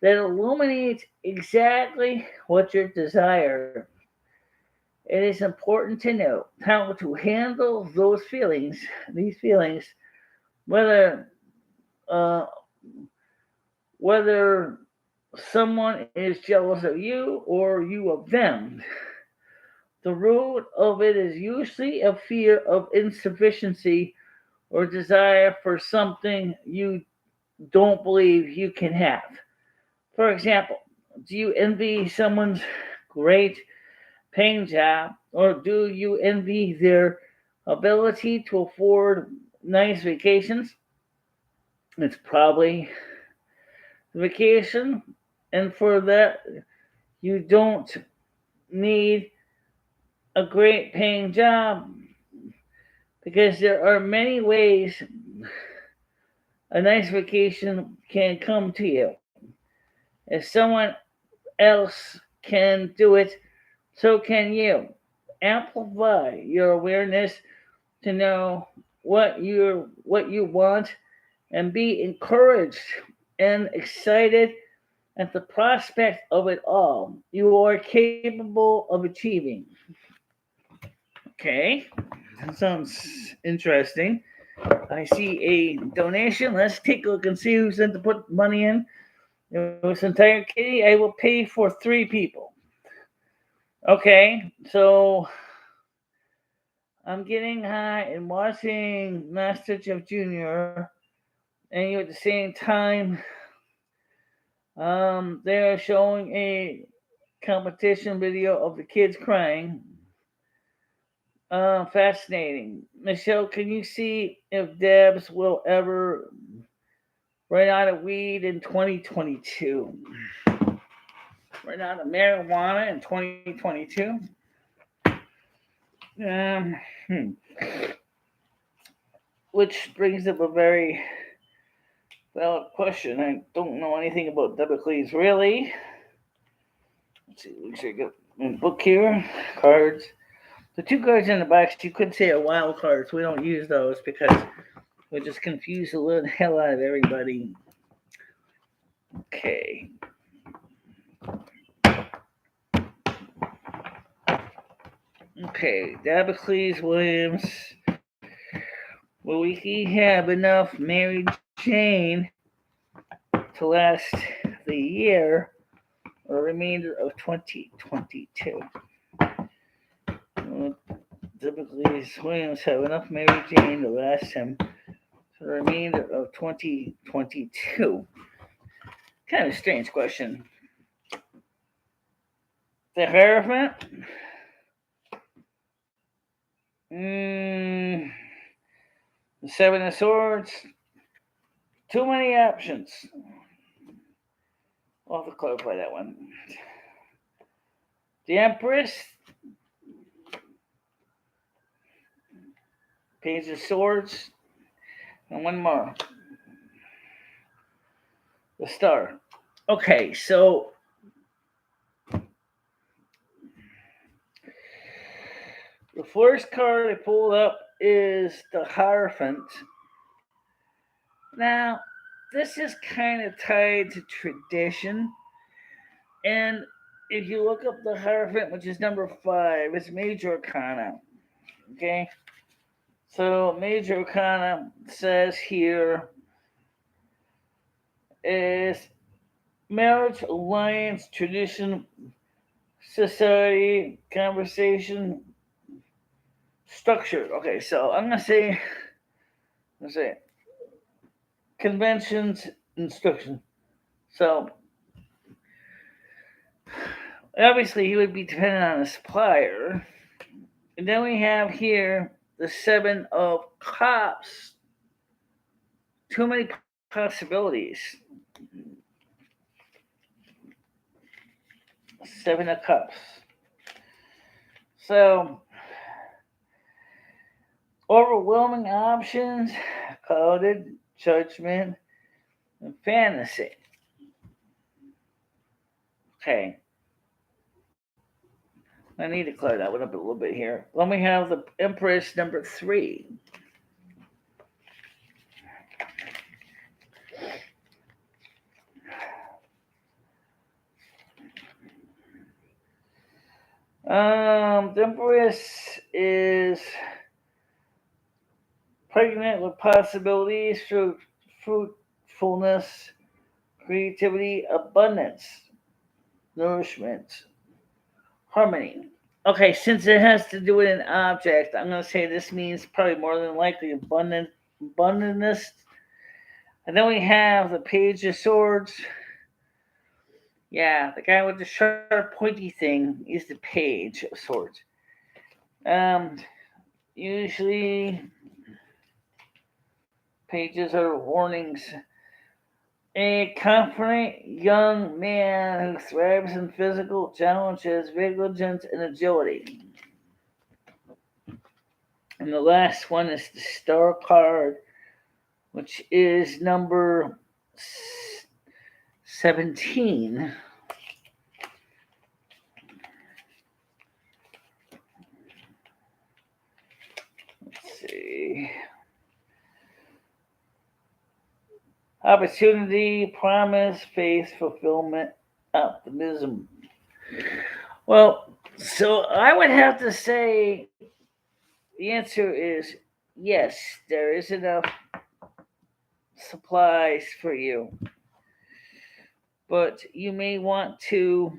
that illuminates exactly what you desire. It is important to know how to handle these feelings, whether uh, whether someone is jealous of you or you of them. The root of it is usually a fear of insufficiency or desire for something you don't believe you can have. For example, do you envy someone's great paying job, or do you envy their ability to afford nice vacations? It's probably vacation, and for that, you don't need a great paying job because there are many ways a nice vacation can come to you. If someone else can do it, so can you. Amplify your awareness to know what you want and be encouraged and excited at the prospect of it all you are capable of achieving. Okay, that sounds interesting. I see a donation. Let's take a look and see who sent to put money in. It was entire kitty. I will pay for 3 people. Okay, so I'm getting high and watching Master Jeff Jr. and you at the same time they're showing a competition video of the kids crying. Fascinating. Michelle, can you see if Debs will ever run out of weed in 2022? Run out of marijuana in 2022? Um, hmm. Which brings up a very valid question. I don't know anything about Debicles really. Let's see, we should get a book here. Cards. The 2 cards in the box, you could say are wild cards. We don't use those because we just confuse the little hell out of everybody. Okay. Okay, Dabicles Williams. Will he have enough Mary Jane to last the year or the remainder of 2022? Will Dabicles Williams have enough Mary Jane to last him for the remainder of 2022? Kind of a strange question. The Hierophant? The Seven of Swords? Too many options. I'll have to clarify that one. The Empress? Page of Swords? And one more. The Star. Okay, so the first card I pulled up is the Hierophant. Now, this is kind of tied to tradition. And if you look up the Hierophant, which is number 5, it's Major Arcana. Okay? So, Major Arcana says here is marriage, alliance, tradition, society, conversation, structure. Okay, so I'm gonna say, conventions, instruction. So obviously he would be dependent on a supplier. And then we have here the seven of cups. Too many possibilities. Seven of cups. So overwhelming options, clouded, judgment, and fantasy. Okay. I need to clear that one up a little bit here. Then we have the Empress number 3. The Empress is pregnant with possibilities, fruitfulness, creativity, abundance, nourishment, harmony. Okay, since it has to do with an object, I'm going to say this means probably more than likely abundantness. And then we have the Page of Swords. Yeah, the guy with the sharp, pointy thing is the Page of Swords. Usually, pages are warnings. A confident young man who thrives in physical challenges, vigilance, and agility. And the last one is the Star card, which is number 17. Let's see. Opportunity, promise, faith, fulfillment, optimism. Well, so I would have to say the answer is yes, there is enough supplies for you. But you may want to,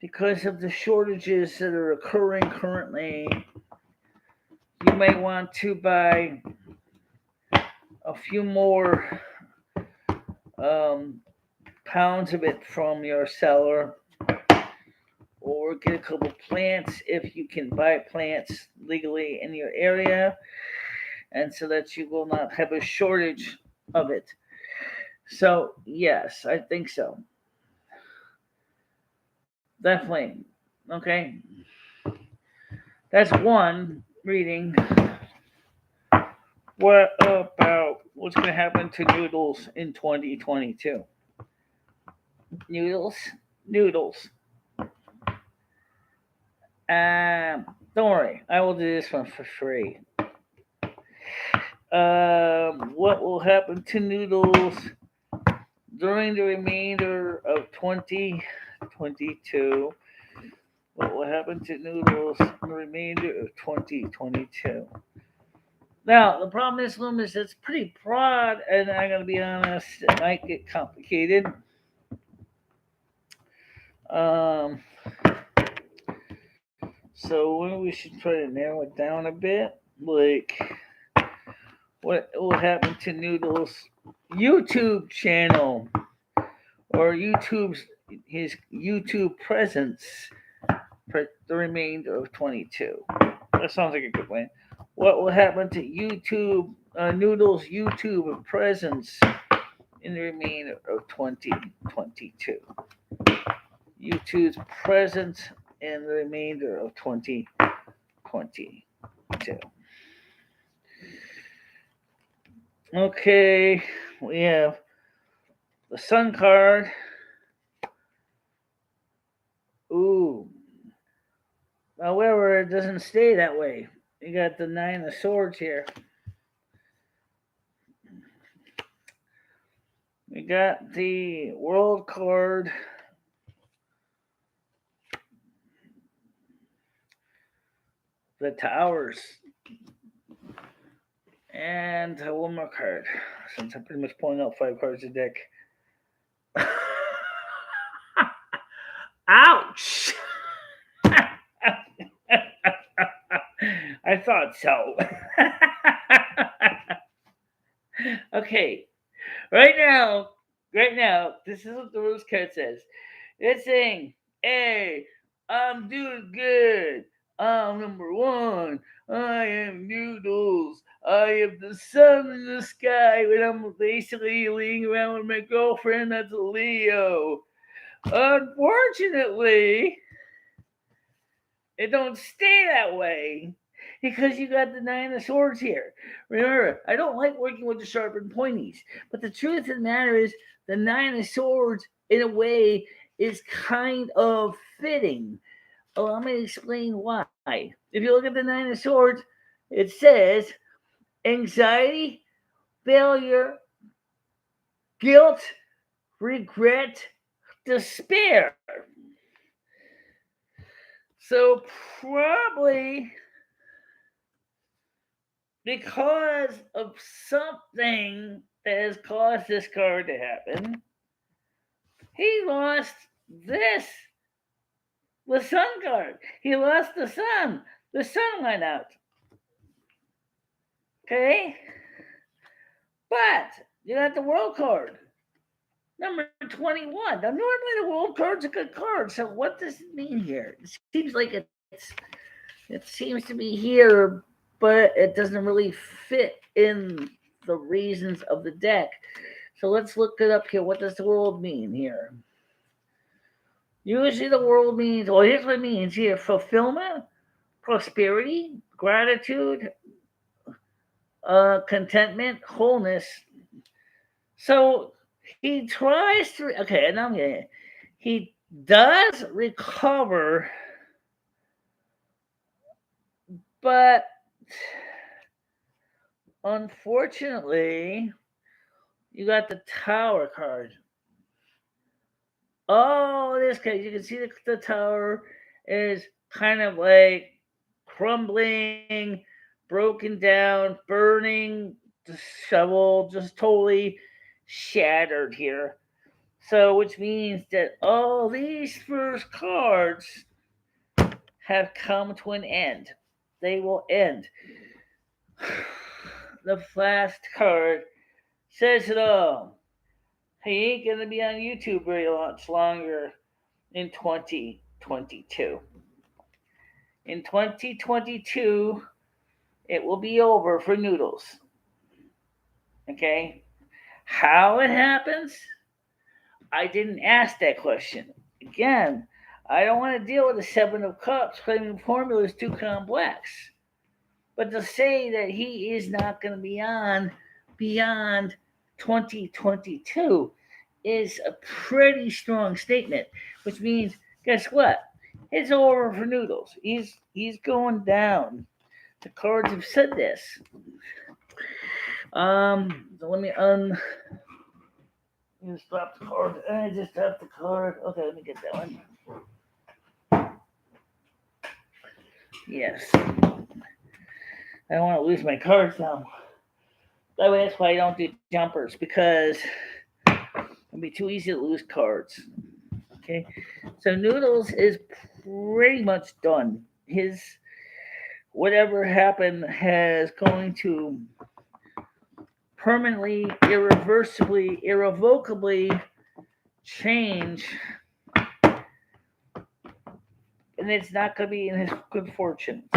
because of the shortages that are occurring currently, you may want to buy a few more pounds of it from your seller, or get a couple plants if you can buy plants legally in your area, and so that you will not have a shortage of it. So yes, I think so. Definitely. Okay. That's one reading. What about what's going to happen to noodles in 2022? Noodles. Don't worry, I will do this one for free. What will happen to noodles during the remainder of 2022? What will happen to noodles in the remainder of 2022? Now, the problem is, Loom, is it's pretty broad, and I'm going to be honest, it might get complicated. So we should try to narrow it down a bit. Like, what will happen to Noodles' YouTube channel, or his YouTube presence for the remainder of 22? That sounds like a good plan. What will happen to Noodles' YouTube presence in the remainder of 2022? YouTube's presence in the remainder of 2022. Okay, we have the Sun card. Ooh. However, it doesn't stay that way. You got the Nine of Swords here. We got the World card. The Towers. And one more card, since I'm pretty much pulling out 5 cards a deck. Ouch! I thought so. Okay, right now, this is what the rules card says. It's saying, hey, I'm doing good. I'm number one. I am Noodles. I am the sun in the sky when I'm basically laying around with my girlfriend that's a Leo. Unfortunately, it don't stay that way because you got the nine of swords here. Remember, I don't like working with the sharp and pointies, but the truth of the matter is the nine of swords, in a way, is kind of fitting. Oh, I'm going to explain why. If you look at the nine of swords, it says anxiety, failure, guilt, regret, despair. So probably because of something that has caused this card to happen, he lost this, the sun card. He lost the sun. The sun went out. Okay? But you got the world card. Number 21. Now, normally the world card's a good card. So what does it mean here? It seems like it seems to be here, but it doesn't really fit in the reasons of the deck. So let's look it up here. What does the world mean here? Usually the world means, well, here's what it means here: fulfillment, prosperity, gratitude, contentment, wholeness. So he tries to, okay, and I'm getting it. He does recover, but unfortunately, you got the Tower card. Oh, this case, you can see the tower is kind of like crumbling, broken down, burning, the shovel just totally shattered here. So, which means that all these first cards have come to an end. They will end. The last card says it all. He ain't going to be on YouTube very much longer in 2022. In 2022, it will be over for Noodles. Okay? How it happens? I didn't ask that question. Again, I don't want to deal with the Seven of Cups claiming formula is too complex. But to say that he is not going to be on beyond 2022 is a pretty strong statement, which means, guess what? It's over for Noodles. He's going down. The cards have said this. So let me just drop the card. I just dropped the card. Okay, let me get that one. Yes. I don't want to lose my cards now. That way, that's why I don't do jumpers, because it'd be too easy to lose cards. Okay, so Noodles is pretty much done. His whatever happened has going to permanently, irreversibly, irrevocably change, and it's not going to be in his good fortune.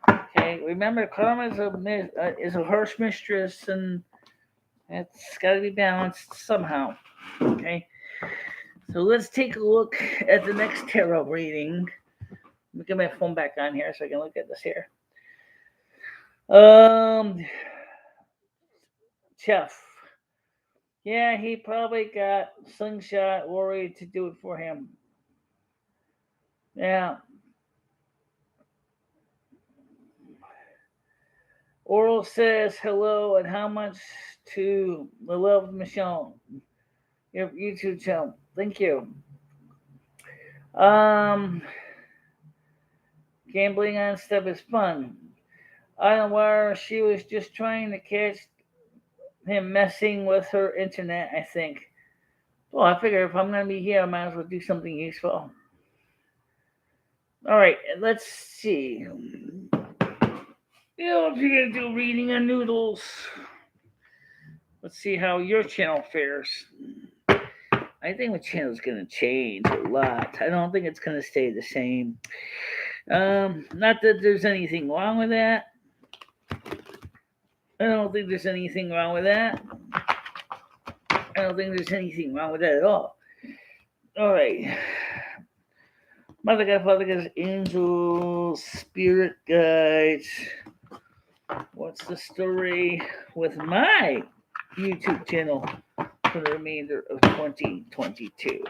Okay, remember, karma is a harsh mistress, and it's got to be balanced somehow. Okay, so let's take a look at the next tarot reading. Let me get my phone back on here so I can look at this here. Chef. Yeah, he probably got Slingshot Warrior to do it for him. Yeah. Oral says hello and how much to the love Michelle, your YouTube channel. Thank you. Gambling on stuff is fun. I don't know why she was just trying to catch him messing with her internet, I think. Well, I figure if I'm going to be here, I might as well do something useful. All right, let's see. If you're going to do reading on noodles, let's see how your channel fares. I think my channel's going to change a lot. I don't think it's going to stay the same. Not that there's anything wrong with that. I don't think there's anything wrong with that. I don't think there's anything wrong with that at all. All right. Mother God, Father God, angels, spirit guides. What's the story with my YouTube channel for the remainder of 2022?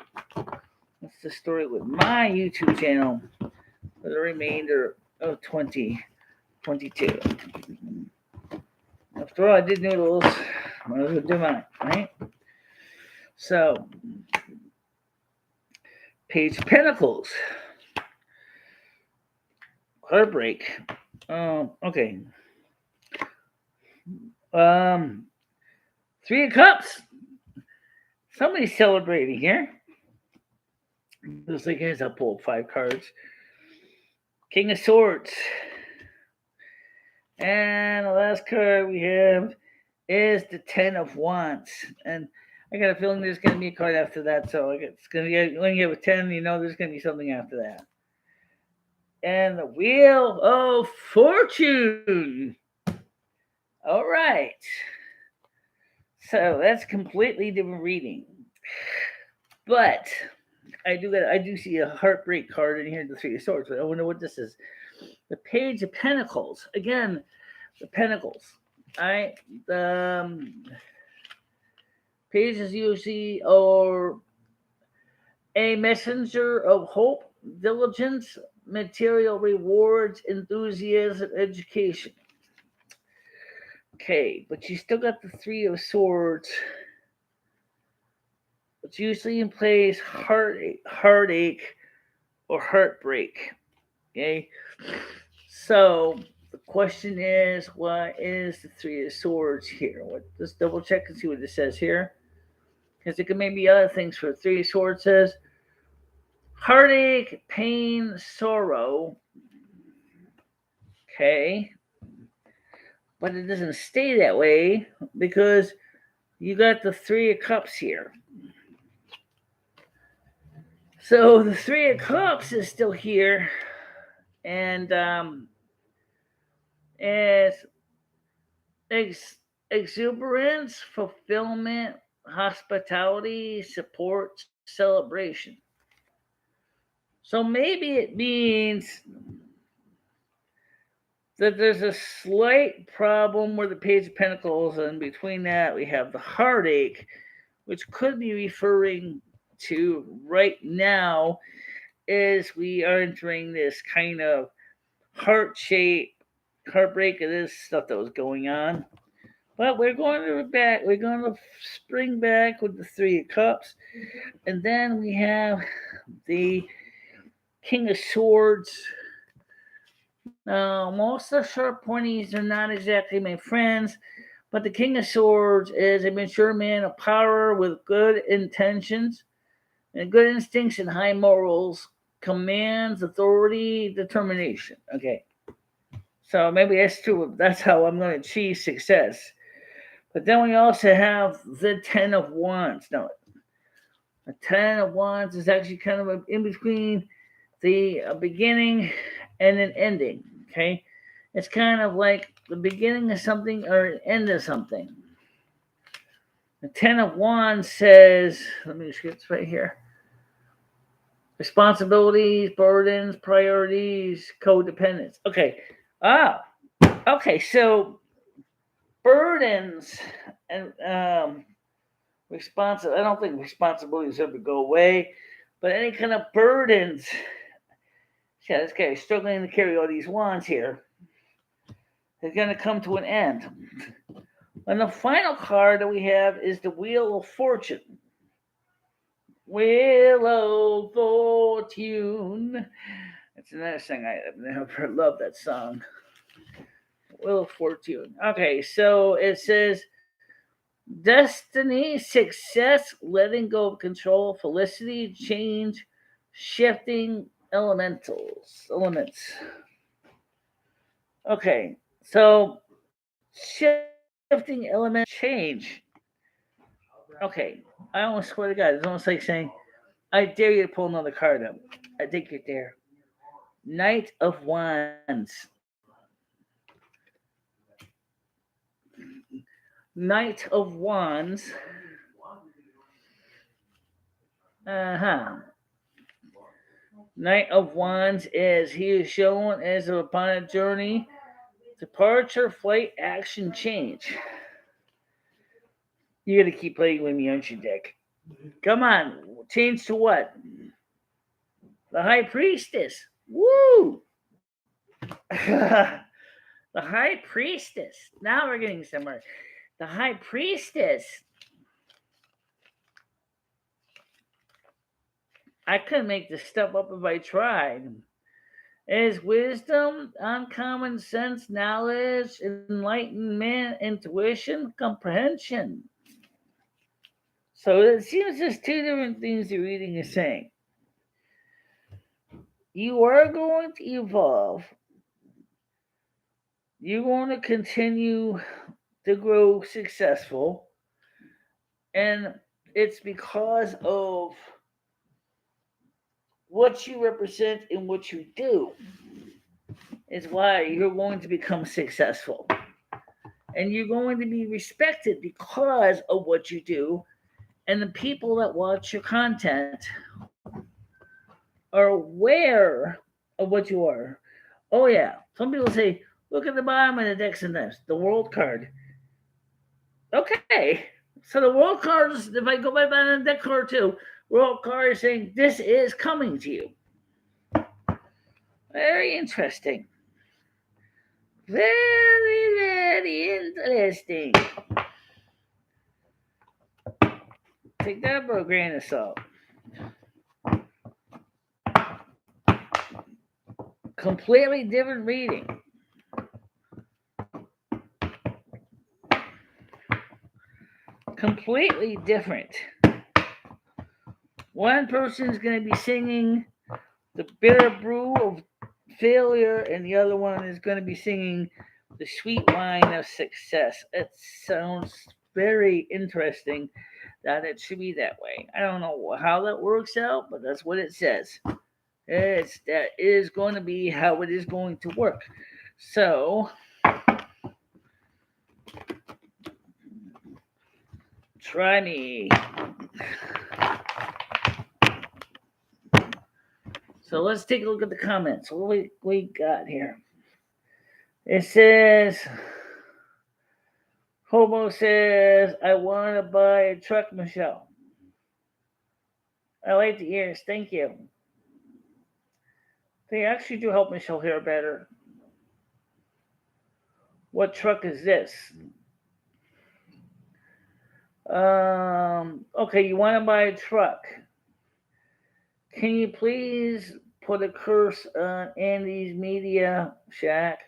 What's the story with my YouTube channel for the remainder of 2022? After all, I did noodles. Might as well do mine, right? So, Page of Pentacles. Heartbreak. Okay. Three of Cups. Somebody's celebrating here. Looks like here's I pulled 5 cards. King of Swords. And the last card we have is the 10 of Wands. And I got a feeling there's going to be a card after that. So it's going to be, when you have a 10, you know there's going to be something after that. And the Wheel of Fortune. All right. So that's completely different reading. But I do see a heartbreak card in here, the 3 of Swords. But I wonder what this is. The Page of Pentacles. Again, the Pentacles. All right. The pages usually are a messenger of hope, diligence, material rewards, enthusiasm, education. Okay, but you still got the 3 of Swords. It's usually in place heartache or heartbreak. Okay, so the question is, what is the 3 of Swords here? Let's double check and see what it says here, because it could maybe other things. For 3 of Swords says heartache, pain, sorrow. Okay, but it doesn't stay that way because you got the 3 of Cups here. So the 3 of Cups is still here, and is exuberance, fulfillment, hospitality, support, celebration. So maybe it means that there's a slight problem with the Page of Pentacles, and between that we have the heartache, which could be referring to right now is we are entering this kind of heartbreak of this stuff that was going on. But we're going to spring back with the 3 of Cups. And then we have the King of Swords. Now, most of the sharp pointies are not exactly my friends, but the King of Swords is a mature man of power with good intentions and good instincts and high morals, commands, authority, determination. Okay. So maybe that's true. That's how I'm going to achieve success. But then we also have the 10 of Wands. Now, the 10 of Wands is actually kind of in between the beginning and an ending. Okay. It's kind of like the beginning of something or an end of something. The 10 of Wands says, let me just get this right here. Responsibilities, burdens, priorities, codependence. Okay. Okay. So burdens and I don't think responsibilities ever go away, but any kind of burdens. Yeah, this guy is struggling to carry all these wands here. They're going to come to an end. And the final card that we have is the Wheel of Fortune. Wheel of Fortune. That's another thing I've never loved that song. Wheel of Fortune. Okay, so it says Destiny, success, letting go of control, felicity, change, shifting elements. Okay, so shifting elements, change. Okay, I almost swear to God, it's almost like saying, I dare you to pull another card up. I think you dare. Knight of Wands. Knight of Wands. Knight of Wands is he is shown as upon a journey, departure, flight, action, change. You gotta keep playing with me, aren't you, Dick? Come on, change to what? The High Priestess. Woo! The High Priestess. Now we're getting somewhere. The High Priestess. I couldn't make this stuff up if I tried. Is wisdom, uncommon sense, knowledge, enlightenment, intuition, comprehension. So it seems there's two different things the reading is saying. You are going to evolve. You're going to continue to grow successful. And it's because of what you represent and what you do is why you're going to become successful. And you're going to be respected because of what you do. And the people that watch your content are aware of what you are. Oh, yeah. Some people say, look at the bottom of the deck sometimes, the world card. Okay. So the world cards, if I go by the deck card too, world card is saying this is coming to you. Very interesting. Very, very interesting. Take that for a grain of salt. Completely different reading. Completely different. One person's going to be singing the bitter brew of failure, and the other one is going to be singing the sweet wine of success. It sounds very interesting that it should be that way. I don't know how that works out, but that's what it says. That is going to be how it is going to work. So, try me. So let's take a look at the comments. What do we got here? It says, Hobo says, I want to buy a truck, Michelle. I like the ears. Thank you. They actually do help Michelle hear better. What truck is this? Okay, you want to buy a truck. Can you please put a curse on Andy's Media Shack?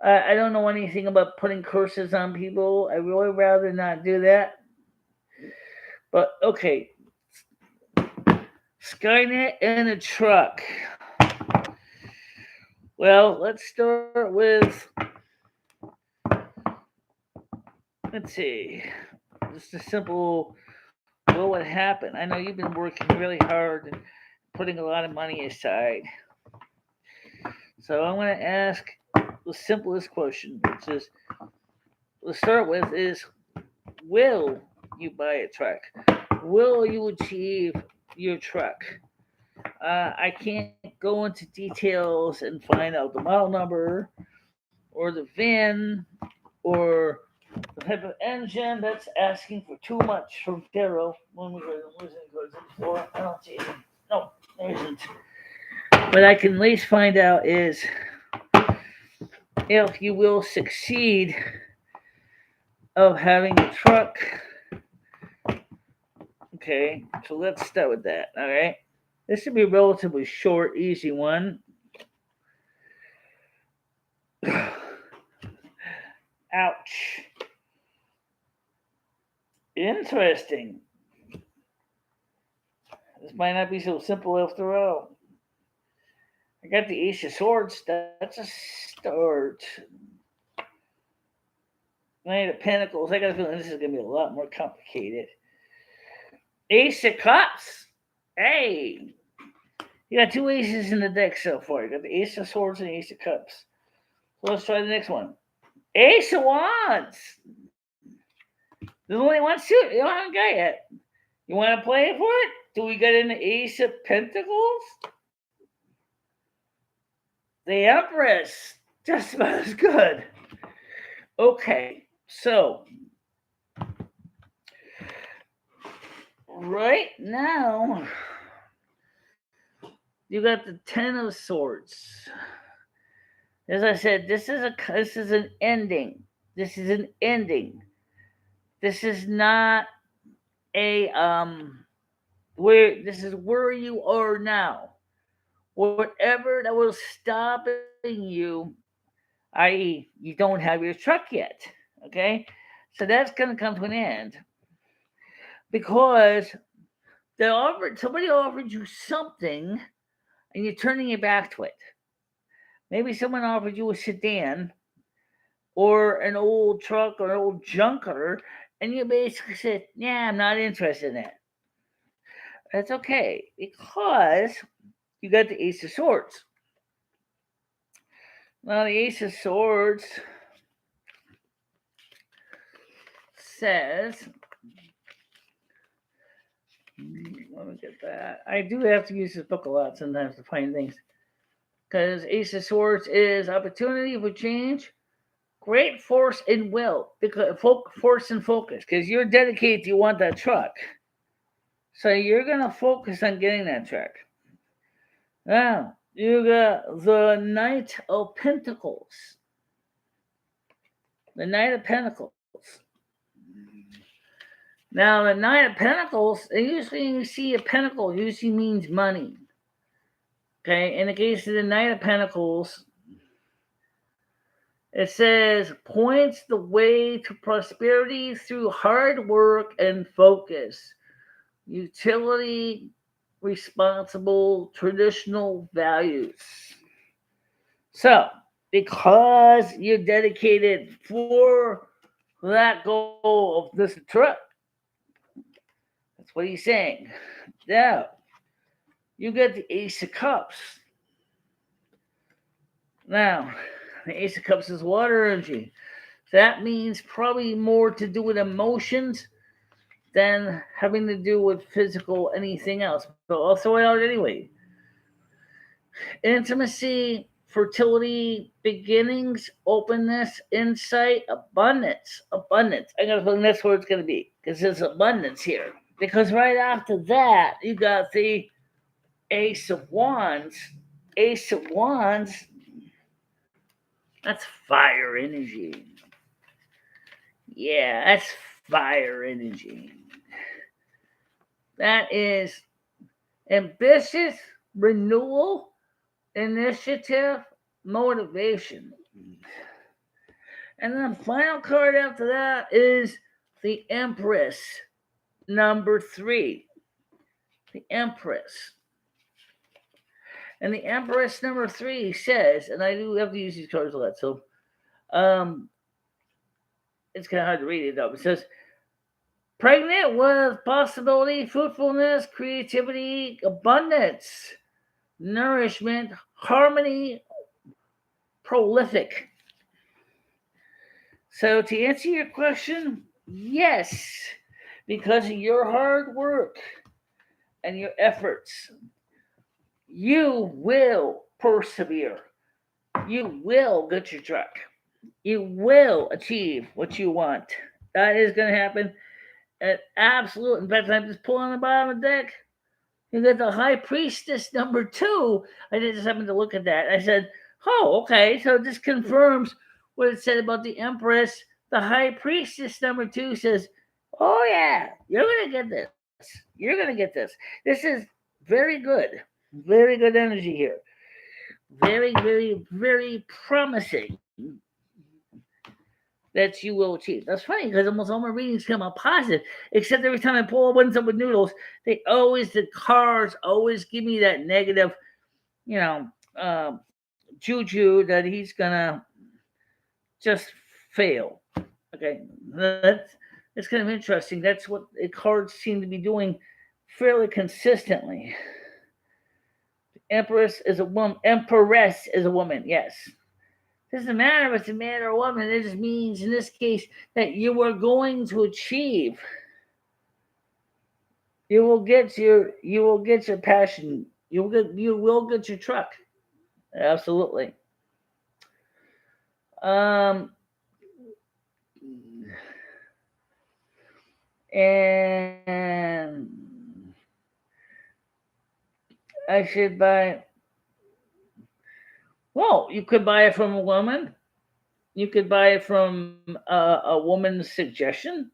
I don't know anything about putting curses on people. I really rather not do that. But okay. Skynet and a truck. Well, let's start with, let's see, just a simple, what would happen? I know you've been working really hard and putting a lot of money aside. So I'm going to ask the simplest question, which is, let's start with is, will you buy a truck? Will you achieve your truck? I can't go into details and find out the model number or the VIN or the type of engine. That's asking for too much from Daryl. When we were losing goods before, I don't see it. No, there isn't. But I can at least find out is if you will succeed of having a truck. Okay, so let's start with that. All right, this should be a relatively short, easy one. Ouch. Interesting. This might not be so simple after all. I got the Ace of Swords. That's a start. Knight of Pentacles. I got a feeling this is going to be a lot more complicated. Ace of Cups. Hey. You got two aces in the deck so far. You got the Ace of Swords and the Ace of Cups. So let's try the next one. Ace of Wands. There's only one suit. You don't have a guy yet. You want to play for it? Do we get an Ace of Pentacles? The Empress. Just about as good. Okay, so right now you got the Ten of Swords. As I said, this is an ending. This is an ending. This is not a this is where you are now. Whatever that was stopping you, i.e., you don't have your truck yet. Okay? So that's gonna come to an end. Because somebody offered you something and you're turning your back to it. Maybe someone offered you a sedan or an old truck or an old junker, and you basically said, yeah, I'm not interested in it. That's okay, because you got the Ace of Swords. Now, the Ace of Swords says, let me get that. I do have to use this book a lot sometimes to find things. Because Ace of Swords is opportunity for change, great force and will, because force and focus, because you're dedicated, you want that truck. So you're going to focus on getting that truck. Now, you got the Knight of Pentacles. The Knight of Pentacles. Now, the Knight of Pentacles, usually you see a pentacle, usually means money. Okay, in the case of the Knight of Pentacles, it says, points the way to prosperity through hard work and focus. Utility, responsible, traditional values. So, because you're dedicated for that goal of this truck, that's what he's saying. Now, you get the Ace of Cups. Now, the Ace of Cups is water energy. That means probably more to do with emotions than having to do with physical anything else. But I'll throw it out anyway. Intimacy, fertility, beginnings, openness, insight, abundance. Abundance. I gotta think that's where it's gonna be. Because there's abundance here. Because right after that, you got the Ace of Wands. Ace of Wands, that's fire energy. Yeah, that's fire energy. That is ambitious, renewal, initiative, motivation. And then the final card after that is the Empress, number 3. The Empress. And the Empress number 3 says, and I do have to use these cards a lot, so it's kind of hard to read it though. It says, pregnant with possibility, fruitfulness, creativity, abundance, nourishment, harmony, prolific. So to answer your question, yes, because of your hard work and your efforts, you will persevere. You will get your truck. You will achieve what you want. That is going to happen. An absolute. In fact, I'm just pulling the bottom of the deck. You got the High Priestess number 2. I just happened to look at that. I said, oh, okay. So this confirms what it said about the Empress. The High Priestess number 2 says, oh, yeah, you're going to get this. You're going to get this. This is very good. Very good energy here. Very, very, very promising. that you will achieve. That's funny because almost all my readings come out positive, except every time I pull one up with noodles, the cards always give me that negative, you know, uh, juju that he's gonna just fail. Okay, that's kind of interesting. That's what the cards seem to be doing fairly consistently. Empress is a woman. Yes. Doesn't matter if it's a man or a woman. It just means in this case that you are going to achieve. You will get your passion. You will get your truck. Absolutely. Um and I should buy. Well, you could buy it from a woman. You could buy it from a woman's suggestion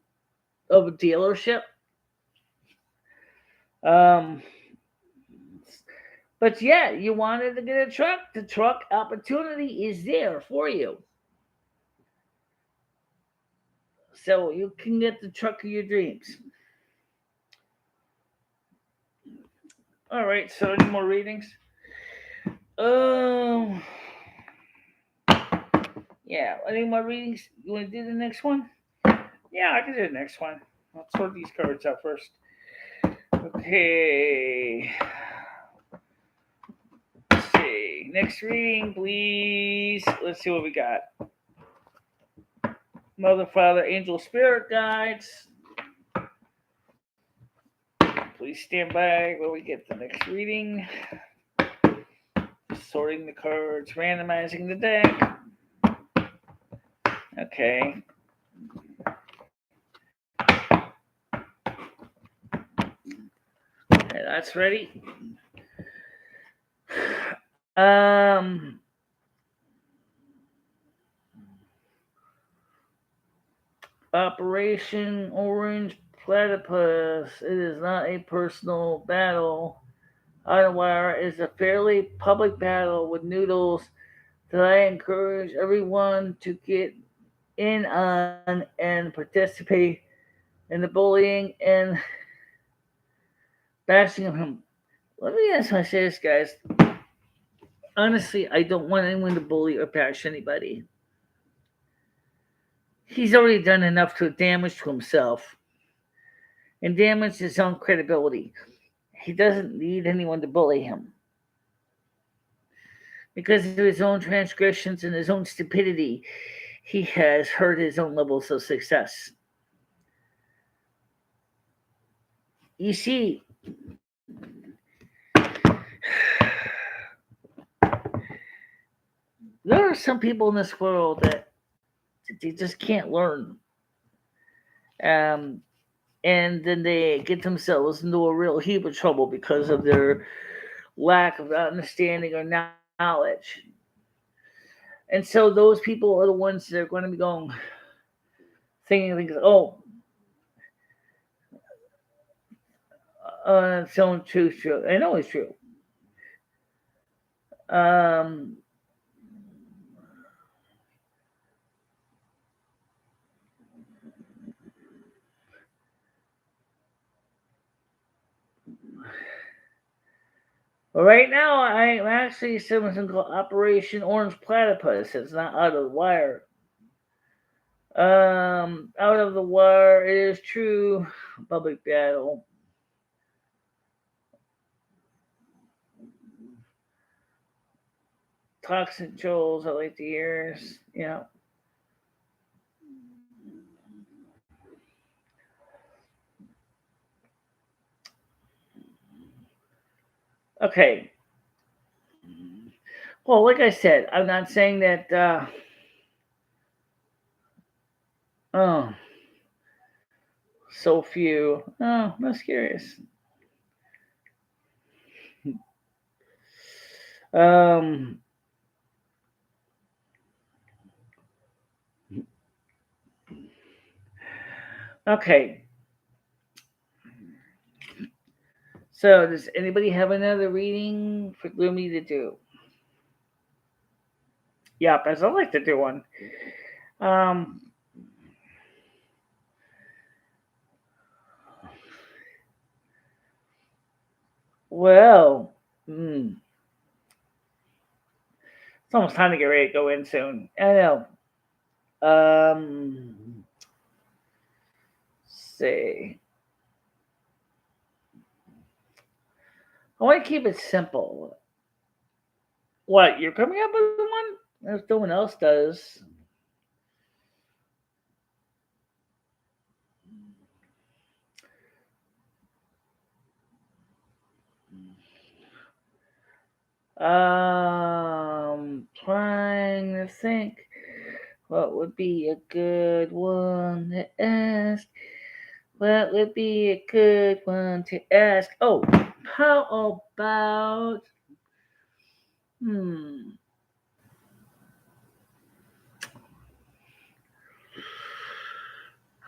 of a dealership. Um, but yeah, you wanted to get a truck. The truck opportunity is there for you, so you can get the truck of your dreams. All right. So, any more readings? Um. Yeah. Any more readings? You want to do the next one? Yeah, I can do the next one. I'll sort these cards out first. Okay. Let's see. Next reading, please. Let's see what we got. Mother, Father, Angel, Spirit Guides. Please stand by while we get the next reading. Sorting the cards, randomizing the deck. Okay. Okay, that's ready. Operation Orange Platypus. It is not a personal battle. Ironwire is a fairly public battle with noodles that I encourage everyone to get in on and participate in the bullying and bashing of him. Let me ask myself this, guys. Honestly, I don't want anyone to bully or bash anybody. He's already done enough to damage to himself and damage his own credibility. He doesn't need anyone to bully him. Because of his own transgressions and his own stupidity, he has hurt his own levels of success. You see, there are some people in this world that they just can't learn. Um, and then they get themselves into a real heap of trouble because of their lack of understanding or knowledge. And so those people are the ones that are going to be going, thinking things, oh, so true. I know it's true. Um, well, right now, I'm actually something called Operation Orange Platypus. It's not out of the wire. Out of the wire, it is true. Public battle. Toxic trolls, I like to hear. Yeah. Okay. Well, like I said, I'm not saying that. Oh, so few. Oh, that's curious. Um. Okay. So, does anybody have another reading for me to do? Yep, as I like to do one. Um. Well, it's almost time to get ready to go in soon. I know. See. I want to keep it simple. What, you're coming up with one? If no one else does. Trying to think what would be a good one to ask. What would be a good one to ask? Oh, how about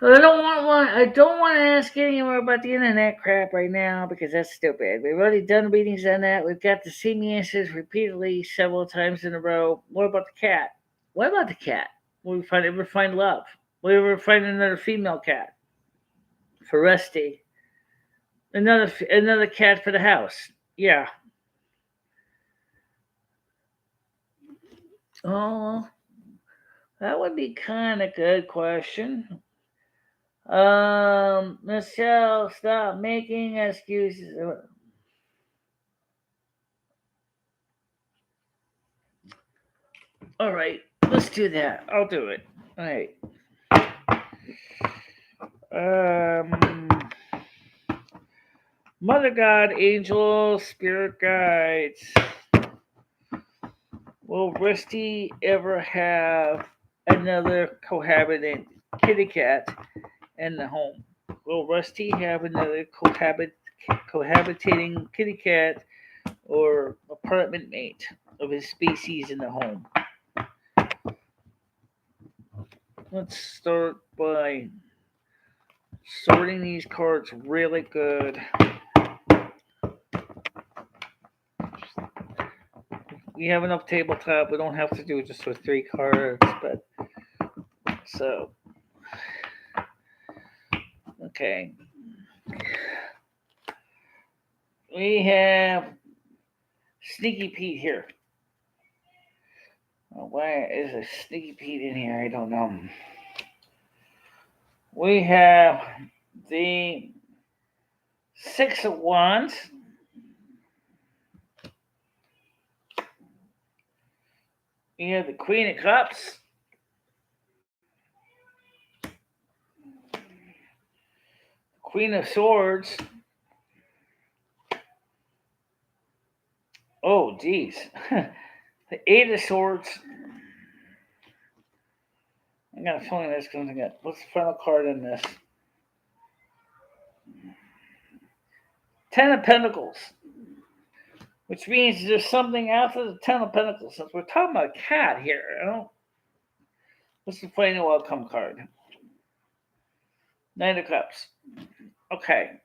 I don't want to ask any more about the internet crap right now because that's stupid. We've already done readings on that. We've got the same answers repeatedly several times in a row. What about the cat? What about the cat? Will we ever find love? Will we ever find another female cat for Rusty? Another cat for the house? Yeah. Oh, that would be kind of good question. Michelle, stop making excuses. All right, let's do that. I'll do it. All right. Um, Mother God, angels, spirit guides. Will Rusty ever have another cohabitant kitty cat in the home? Will Rusty have another cohabitating kitty cat or apartment mate of his species in the home? Let's start by sorting these cards really good. We have enough tabletop. We don't have to do it just with 3 cards, but so okay. We have Sneaky Pete here. Why is a Sneaky Pete in here? I don't know. We have the 6 of Wands. We have the Queen of Cups. Queen of Swords. Oh, geez. The 8 of Swords. I got a feeling that's going to get. What's the final card in this? 10 of Pentacles. Which means there's something after the 10 of Pentacles. Since we're talking about a cat here, What's the final outcome card? 9 of Cups. Okay.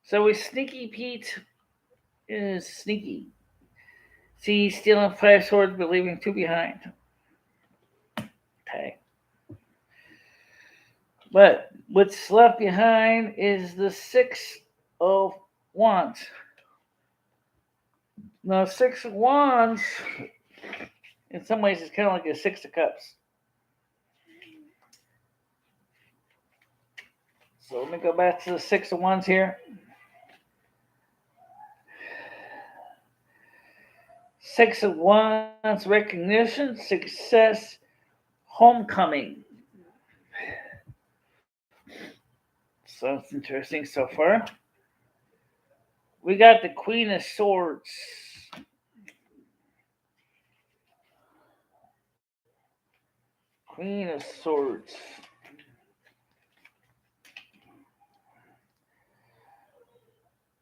So with Sneaky Pete is sneaky. See, stealing 5 swords but leaving 2 behind. Okay. But what's left behind is the 6 of Wands. Now, 6 of Wands, in some ways, is kind of like a 6 of Cups. So let me go back to the 6 of Wands here. 6 of Wands, recognition, success, homecoming. So it's interesting so far. We got the Queen of Swords. Queen of Swords.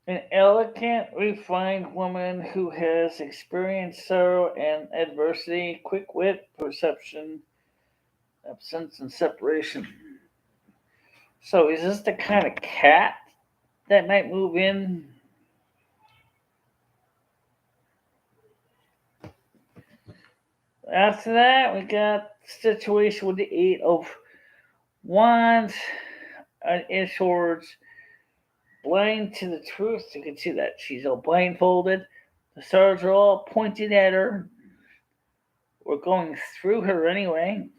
An elegant, refined woman who has experienced sorrow and adversity, quick wit, perception, absence, and separation. So, is this the kind of cat that might move in? After that, we got the situation with the 8 of Wands, and swords, blind to the truth. You can see that she's all blindfolded. The stars are all pointed at her. We're going through her anyway.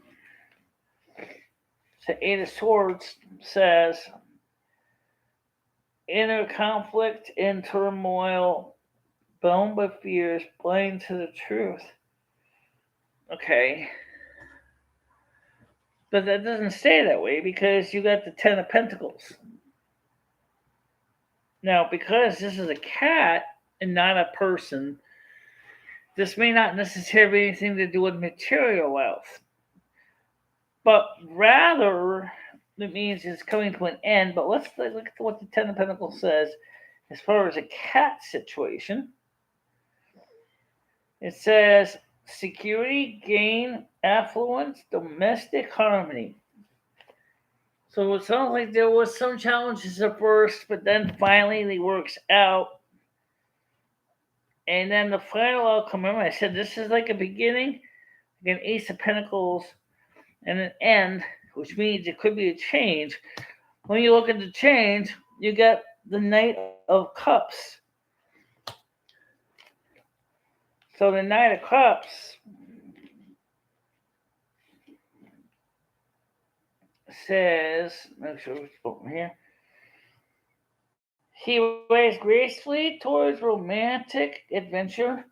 So Eight of Swords says inner conflict and turmoil, bound by fears, blind to the truth. Okay. But that doesn't stay that way because you got the Ten of Pentacles. Now, because this is a cat and not a person, this may not necessarily have anything to do with material wealth, but rather it means it's coming to an end. But let's look at what the Ten of Pentacles says as far as a cat situation. It says security, gain, affluence, domestic harmony. So it sounds like there was some challenges at first, but then finally it works out. And then the final outcome, remember I said this is like a beginning, like an Ace of Pentacles, and an end, which means it could be a change. When you look at the change, you got the Knight of Cups. So the Knight of Cups says, make sure it's open here. He waves gracefully towards romantic adventure,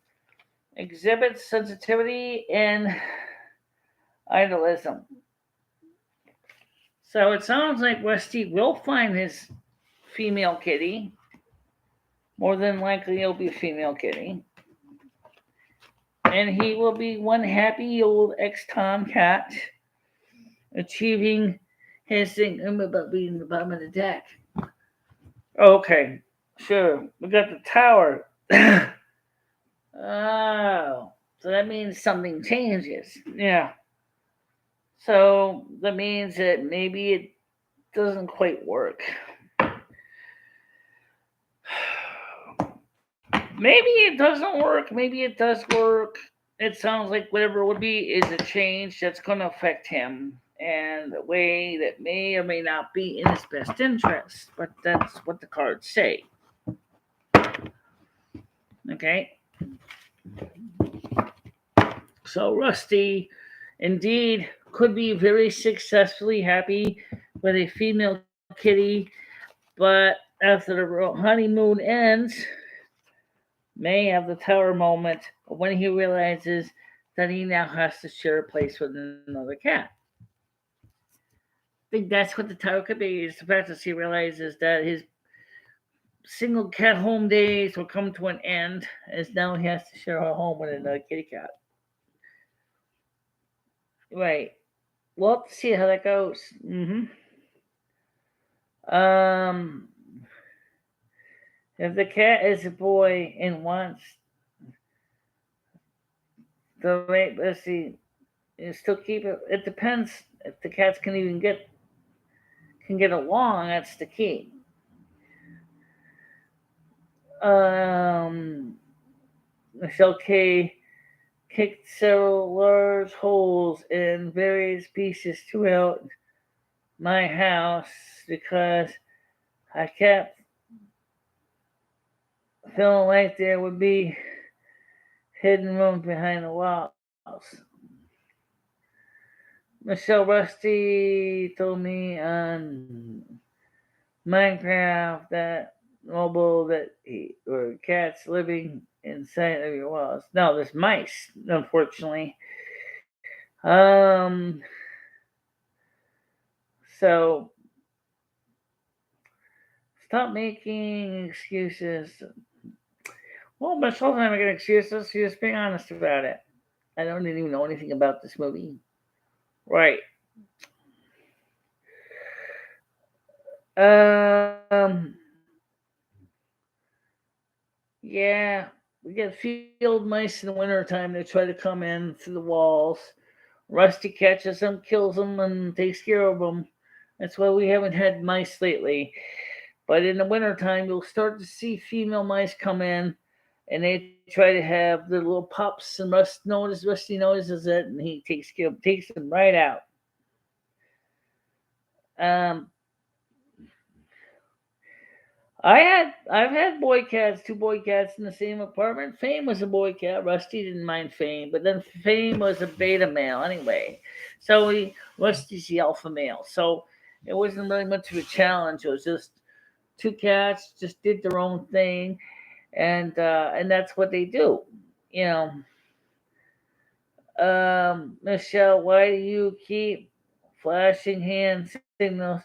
exhibits sensitivity and idealism. So it sounds like Rusty will find his female kitty. More than likely, it'll be a female kitty. And he will be one happy old ex-tomcat, achieving his thing. I'm about being the bottom of the deck. Okay, sure. We got the Tower. Oh, so that means something changes. Yeah. So that means that maybe it doesn't quite work. Maybe it doesn't work. Maybe it does work. It sounds like whatever it would be is a change that's going to affect him in a way that may or may not be in his best interest. But that's what the cards say. Okay. So Rusty, indeed, could be very successfully happy with a female kitty, but after the honeymoon ends, may have the Tower moment when he realizes that he now has to share a place with another cat. I think that's what the Tower could be, is the fact that he realizes that his single cat home days will come to an end, as now he has to share a home with another kitty cat. Right. We'll have to see how that goes. If the cat is a boy and wants the right, let's see, still keep it. It depends if the cats can even get along. That's the key. Michelle K kicked several large holes in various pieces throughout my house because I kept feeling like there would be hidden rooms behind the walls. Michelle Rusty told me on Minecraft that mobile that or cats living inside of your walls. No, there's mice, unfortunately. So stop making excuses. Well, Michelle's not making excuses. She's just being honest about it. I don't even know anything about this movie. Right. Yeah, we get field mice in the wintertime. They try to come in through the walls. Rusty catches them, kills them, and takes care of them. That's why we haven't had mice lately. But in the wintertime, you'll start to see female mice come in, and they try to have the little pups, and Rusty notices it, and he takes them right out. Um, I've had boy cats, two boy cats in the same apartment. Fame was a boy cat. Rusty didn't mind Fame, but then Fame was a beta male anyway. So Rusty's the alpha male. So it wasn't really much of a challenge. It was just two cats just did their own thing, and that's what they do. You know, Michelle, why do you keep flashing hand signals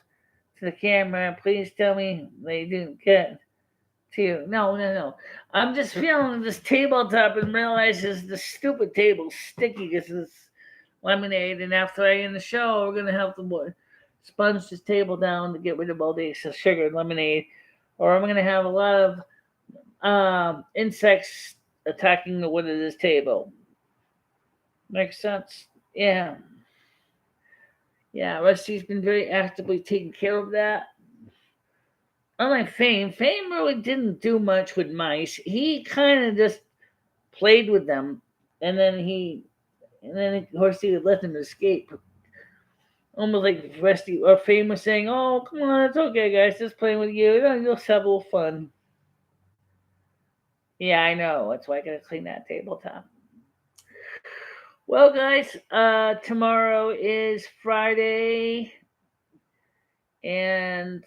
to the camera? Please tell me they didn't get to you. No, no, no. I'm just feeling this tabletop and realizes the stupid table's sticky because it's lemonade. And after I end the show, we're gonna have to sponge this table down to get rid of all the excess sugar and lemonade, or I'm gonna have a lot of insects attacking the wood of this table. Makes sense? Yeah. Yeah, Rusty's been very actively taking care of that. Unlike Fame really didn't do much with mice. He kind of just played with them, and then of course he would let them escape. Almost like Rusty or Fame was saying, "Oh, come on, it's okay, guys, just playing with you. You'll have a little fun." Yeah, I know. That's why I gotta clean that tabletop. Well, guys, tomorrow is Friday, and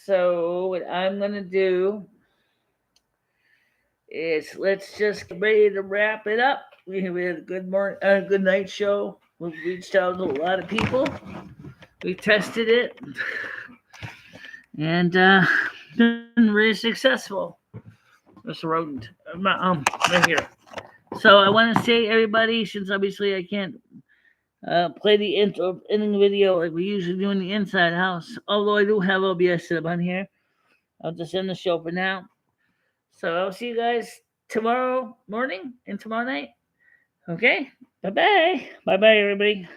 so what I'm gonna do is let's just get ready to wrap it up. We had a good night show. We've reached out to a lot of people. We tested it, and been very successful. This rodent, right here. So I want to say, everybody, since obviously I can't play the ending video like we usually do in the inside house, although I do have OBS set up on here, I'll just end the show for now. So I'll see you guys tomorrow morning and tomorrow night. Okay? Bye bye. Bye bye, everybody.